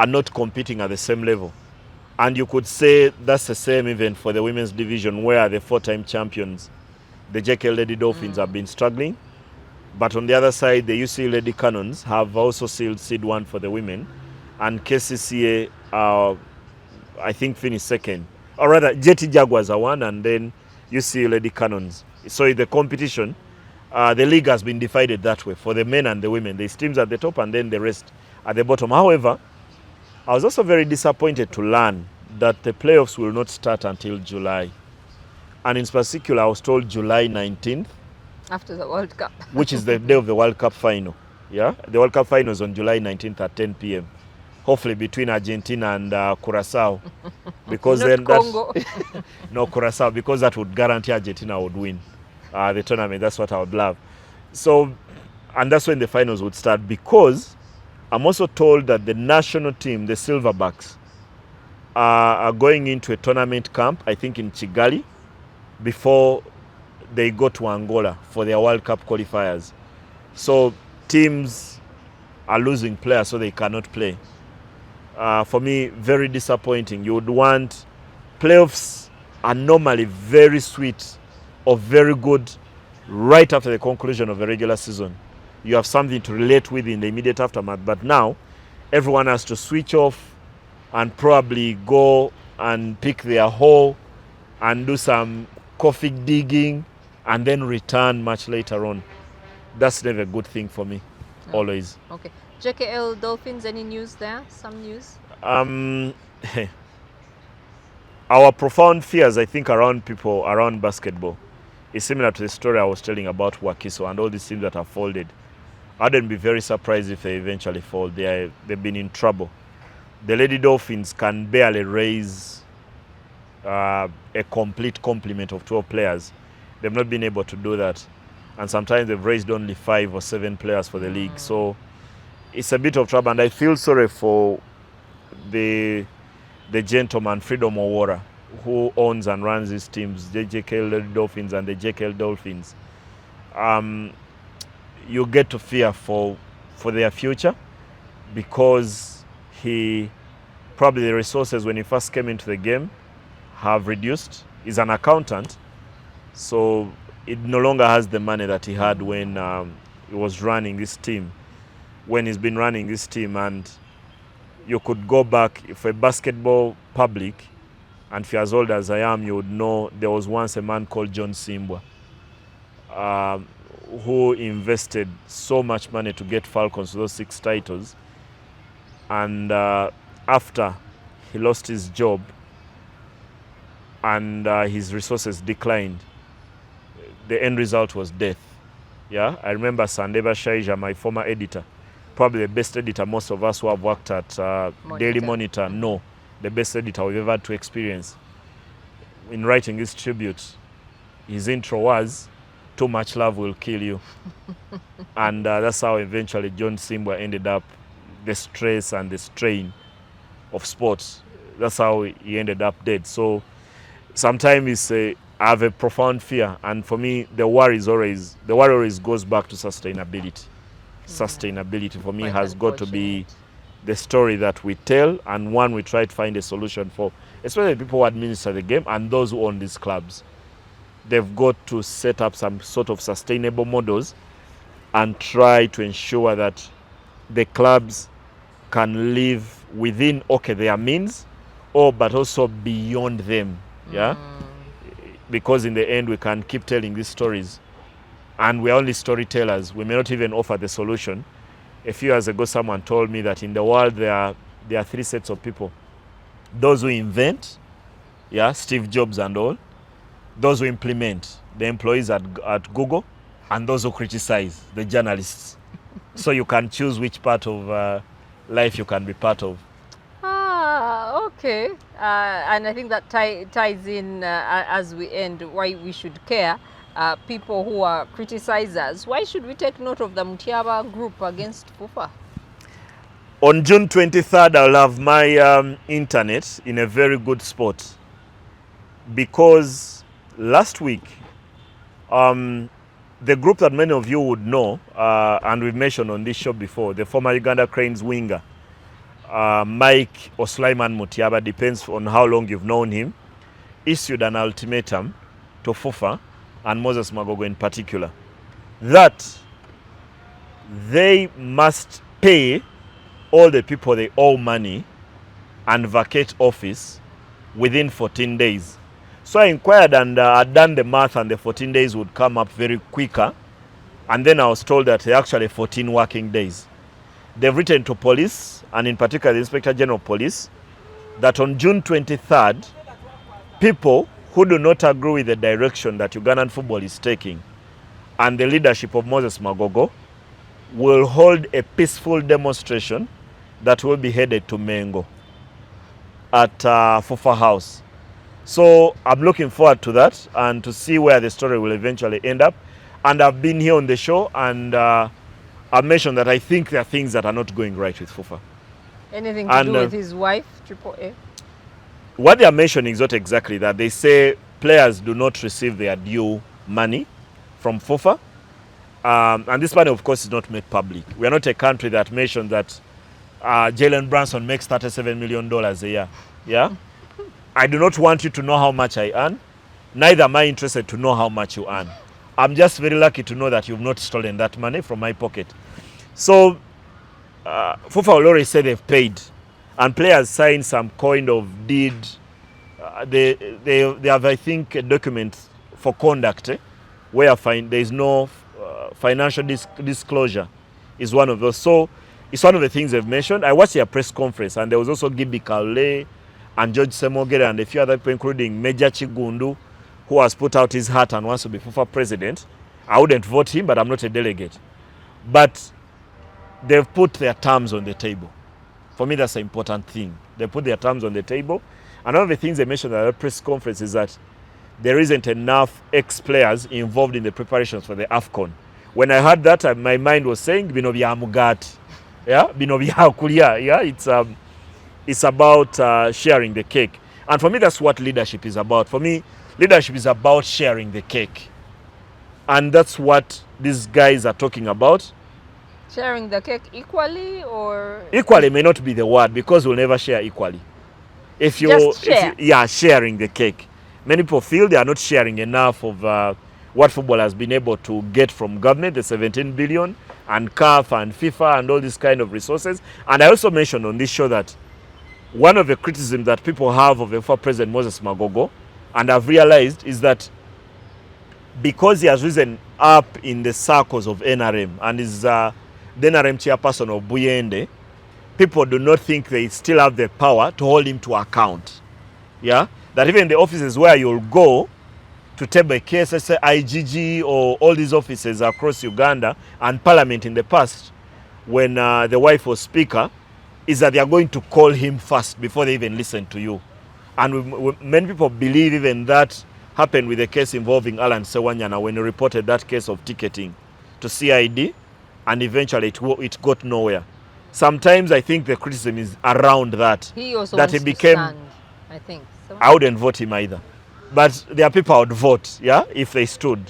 [SPEAKER 3] not competing at the same level. And you could say that's the same even for the women's division, where the 4-time champions, the JK Lady Dolphins, have been struggling. But on the other side, the UC Lady Cannons have also sealed seed 1 for the women. And KCCA, I think, finished second. Or rather, JT Jaguars are 1, and then UC Lady Cannons. So in the competition, the league has been divided that way for the men and the women. There's teams at the top and then the rest at the bottom. However, I was also very disappointed to learn that the playoffs will not start until July. And in particular, I was told July 19th.
[SPEAKER 2] After the World Cup.
[SPEAKER 3] Which is the day of the World Cup final. Yeah, the World Cup final is on July 19th at 10 p.m. Hopefully between Argentina and Curaçao, because
[SPEAKER 2] Not
[SPEAKER 3] then
[SPEAKER 2] Congo.
[SPEAKER 3] no, Curaçao, because that would guarantee Argentina would win the tournament. That's what I would love. So, and that's when the finals would start. Because I'm also told that the national team, the Silverbacks, are going into a tournament camp, I think in Kigali, before they go to Angola for their World Cup qualifiers. So teams are losing players, so they cannot play. For me, very disappointing. You would want playoffs are normally very sweet or very good right after the conclusion of a regular season. You have something to relate with in the immediate aftermath. But now, everyone has to switch off and probably go and pick their hole and do some coffee digging and then return much later on. That's never a good thing for me, always.
[SPEAKER 2] Okay. JKL Dolphins, any news there? Some news?
[SPEAKER 3] Our profound fears, I think, around people, around basketball, is similar to the story I was telling about Wakiso and all these teams that have folded. I wouldn't be very surprised if they eventually fold. They've been in trouble. The Lady Dolphins can barely raise a complete complement of 12 players. They've not been able to do that. And sometimes they've raised only 5 or 7 players for the league. So it's a bit of trouble. And I feel sorry for the gentleman, Freedom Owora, who owns and runs these teams, the JKL Dolphins and the JKL Dolphins. You get to fear for their future, because probably the resources when he first came into the game have reduced. He's an accountant, so it no longer has the money that he had when he was running this team, when he's been running this team. And you could go back, if a basketball public, and if you're as old as I am, you would know there was once a man called John Simbwa, who invested so much money to get Falcons to those 6 titles. And after he lost his job and his resources declined, the end result was death. Yeah, I remember Sandeba Shaija, my former editor, probably the best editor most of us who have worked at Daily Monitor know, the best editor we've ever had to experience. In writing his tribute, his intro was, "Too much love will kill you." And that's how eventually John Simbwa ended up, the stress and the strain of sports. That's how he ended up dead. So sometimes I have a profound fear, and for me the worry always goes back to sustainability. Sustainability for me
[SPEAKER 2] Quite
[SPEAKER 3] has got to be
[SPEAKER 2] unfortunate.
[SPEAKER 3] the story that we tell, and one we try to find a solution for, especially the people who administer the game and those who own these clubs. They've got to set up some sort of sustainable models and try to ensure that the clubs can live within their means, but also beyond them. Yeah, because in the end we can keep telling these stories, and we're only storytellers. We may not even offer the solution. A few years ago, someone told me that in the world there are 3 sets of people: those who invent, yeah, Steve Jobs and all; those who implement, the employees at Google; and those who criticize, the journalists. So you can choose which part of life you can be part of.
[SPEAKER 2] Okay. And I think that ties in as we end, why we should care. People who are criticizers, why should we take note of the Mutyaba group against FUFA?
[SPEAKER 3] On June 23rd, I'll have my internet in a very good spot, because last week, the group that many of you would know, and we've mentioned on this show before, the former Uganda Cranes winger, Mike or Sulaiman Mutyaba, depends on how long you've known him, issued an ultimatum to FUFA and Moses Magogo in particular, that they must pay all the people they owe money and vacate office within 14 days. So I inquired and I'd done the math, and the 14 days would come up very quicker. And then I was told that they're actually 14 working days. They've written to police, and in particular the Inspector General of Police, that on June 23rd, people who do not agree with the direction that Ugandan football is taking and the leadership of Moses Magogo will hold a peaceful demonstration that will be headed to Mengo at FUFA House. So I'm looking forward to that and to see where the story will eventually end up. And I've been here on the show, and I've mentioned that I think there are things that are not going right with FUFA.
[SPEAKER 2] Anything to do with his wife, Triple A?
[SPEAKER 3] What they are mentioning is not exactly that. They say players do not receive their due money from FUFA. And this money, of course, is not made public. We are not a country that mentions that Jalen Brunson makes $37 million a year. Yeah? I do not want you to know how much I earn. Neither am I interested to know how much you earn. I'm just very lucky to know that you've not stolen that money from my pocket. So, FUFA will already say they've paid. And players sign some kind of deed. They have, I think, a document for conduct where there is no financial disclosure is one of those. So, it's one of the things they've mentioned. I watched their press conference, and there was also Gibi Kaule and George Semogere and a few other people, including Major Chigundu, who has put out his hat and wants to be FUFA president. I wouldn't vote him, but I'm not a delegate. But they've put their terms on the table. For me, that's an important thing. They put their terms on the table. And one of the things they mentioned at the press conference is that there isn't enough ex-players involved in the preparations for the AFCON. When I heard that, my mind was saying, Bino bya mugati. Yeah, Bino bya kulia. Yeah, it's about sharing the cake. And for me, that's what leadership is about. For me, leadership is about sharing the cake. And that's what these guys are talking about.
[SPEAKER 2] Sharing the cake equally, or? Equally
[SPEAKER 3] may not be the word, because we'll never share equally. Sharing the cake. Many people feel they are not sharing enough of what football has been able to get from government, the 17 billion, and CAF and FIFA and all these kind of resources. And I also mentioned on this show that one of the criticisms that people have of the former President Moses Magogo, and I've realized, is that because he has risen up in the circles of NRM and is the NRM chairperson of Buyende, people do not think they still have the power to hold him to account. Yeah? That even the offices where you'll go to table a case, let's say IGG or all these offices across Uganda and Parliament in the past, when the wife was Speaker, is that they are going to call him first before they even listen to you. And many people believe even that happened with the case involving Alan Sewanyana when he reported that case of ticketing to CID, and eventually it got nowhere. Sometimes I think the criticism is around that.
[SPEAKER 2] He also
[SPEAKER 3] that
[SPEAKER 2] wants
[SPEAKER 3] he became,
[SPEAKER 2] to stand, I think. So.
[SPEAKER 3] I wouldn't vote him either. But there are people I would vote, yeah, if they stood.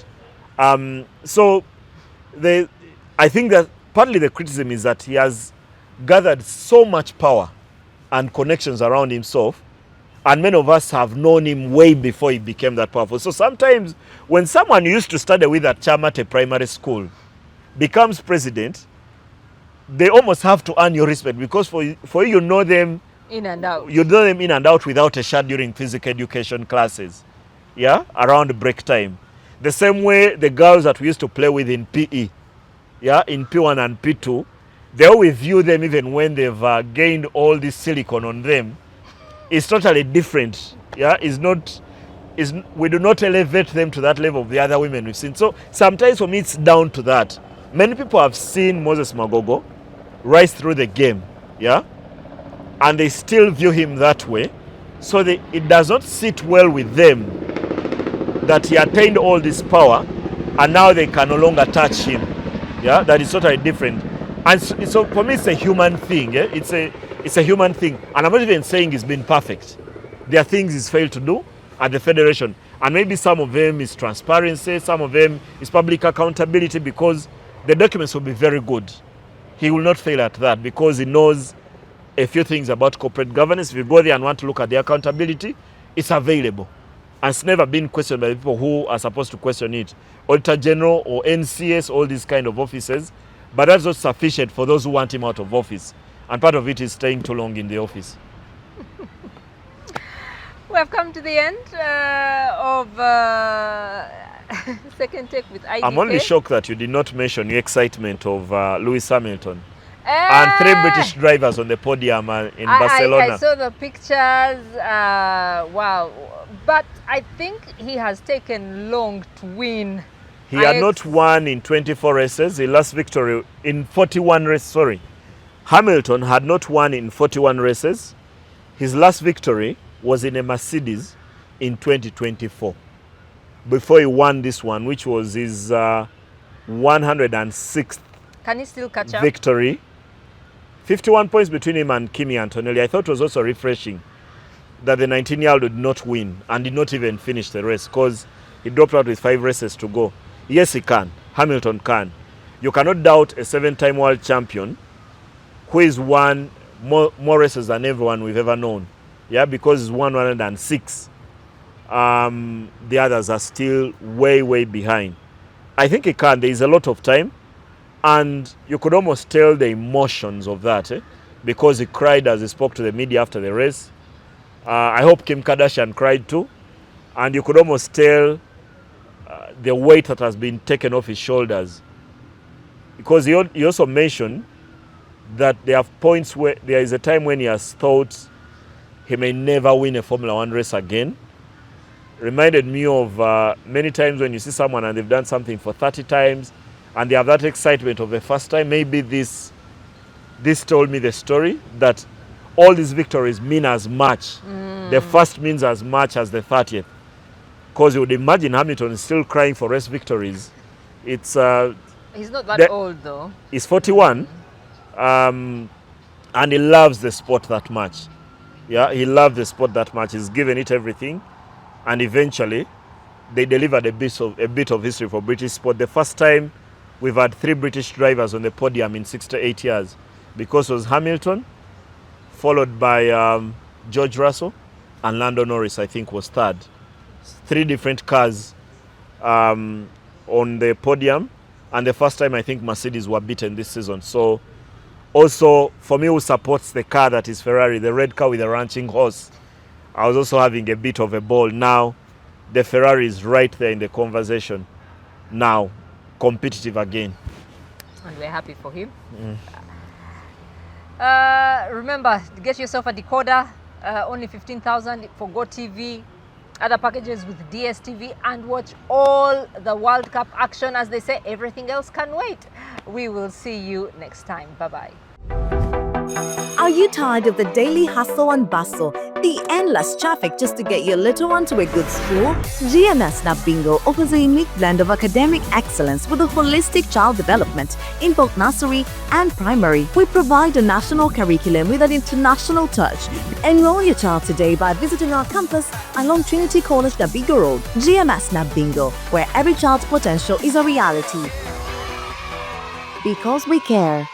[SPEAKER 3] So I think that partly the criticism is that he has gathered so much power and connections around himself, and many of us have known him way before he became that powerful. So sometimes when someone you used to study with at Chamate Primary School becomes president, they almost have to earn your respect, because for you know them
[SPEAKER 2] in and out.
[SPEAKER 3] You know them in and out without a shot during physical education classes, yeah, around break time. The same way the girls that we used to play with in PE, yeah, in P1 and P2, they always view them even when they've gained all this silicone on them. It's totally different. Yeah, we do not elevate them to that level of the other women we've seen. So sometimes for me it's down to that. Many people have seen Moses Magogo rise through the game, yeah, and they still view him that way. So it does not sit well with them that he attained all this power and now they can no longer touch him. Yeah, that is totally different. And so for me, it's a human thing. Yeah? It's a human thing. And I'm not even saying it's been perfect. There are things he's failed to do at the federation. And maybe some of them is transparency, some of them is public accountability, because the documents will be very good. He will not fail at that because he knows a few things about corporate governance. If you go there and want to look at the accountability, it's available. And it's never been questioned by the people who are supposed to question it. Auditor General or NCS, all these kind of offices. But that's not sufficient for those who want him out of office. And part of it is staying too long in the office.
[SPEAKER 2] We have come to the end of Second Take with IDK.
[SPEAKER 3] I'm only shocked that you did not mention the excitement of Lewis Hamilton. And 3 British drivers on the podium in Barcelona.
[SPEAKER 2] I saw the pictures. Wow. But I think he has taken long to win.
[SPEAKER 3] He had not won in 24 races. His last victory in 41 races. Sorry. Hamilton had not won in 41 races. His last victory was in a Mercedes in 2024. Before he won this one, which was his 106th
[SPEAKER 2] Can he still catch up?
[SPEAKER 3] victory. 51 points between him and Kimi Antonelli. I thought it was also refreshing that the 19-year-old did not win and did not even finish the race because he dropped out with 5 races to go. Yes, he can. Hamilton can. You cannot doubt a 7-time world champion who is won more races than everyone we've ever known. Yeah, because it's 106. The others are still way behind. I think it can. There is a lot of time, and you could almost tell the emotions of that, because he cried as he spoke to the media after the race. I hope Kim Kardashian cried too, and you could almost tell the weight that has been taken off his shoulders, because he also mentioned that there are points where there is a time when he has thought he may never win a Formula One race again. Reminded me of many times when you see someone and they've done something for 30 times and they have that excitement of the first time. Maybe this told me the story that all these victories mean as much. The first means as much as the 30th. Because you would imagine Hamilton is still crying for race victories. It's
[SPEAKER 2] He's not that old though.
[SPEAKER 3] He's 41, and he loves the sport that much. Yeah, he loved the sport that much. He's given it everything, and eventually, they delivered a bit of history for British sport. The first time we've had 3 British drivers on the podium in 6 to 8 years, because it was Hamilton, followed by George Russell, and Lando Norris, I think, was third. 3 different cars on the podium, and the first time I think Mercedes were beaten this season. So also, for me who supports the car that is Ferrari, the red car with the ranching horse, I was also having a bit of a ball. Now the Ferrari is right there in the conversation, now competitive again.
[SPEAKER 2] And we're happy for him. Remember, get yourself a decoder, only 15,000 for GoTV, other packages with DSTV, and watch all the World Cup action. As they say, everything else can wait. We will see you next time. Bye-bye.
[SPEAKER 1] Are you tired of the daily hustle and bustle, the endless traffic just to get your little one to a good school? GMS Snap Bingo offers a unique blend of academic excellence with a holistic child development in both nursery and primary. We provide a national curriculum with an international touch. Enroll your child today by visiting our campus along Trinity College, Dabigo Road. GMS Snap Bingo, where every child's potential is a reality. Because we care.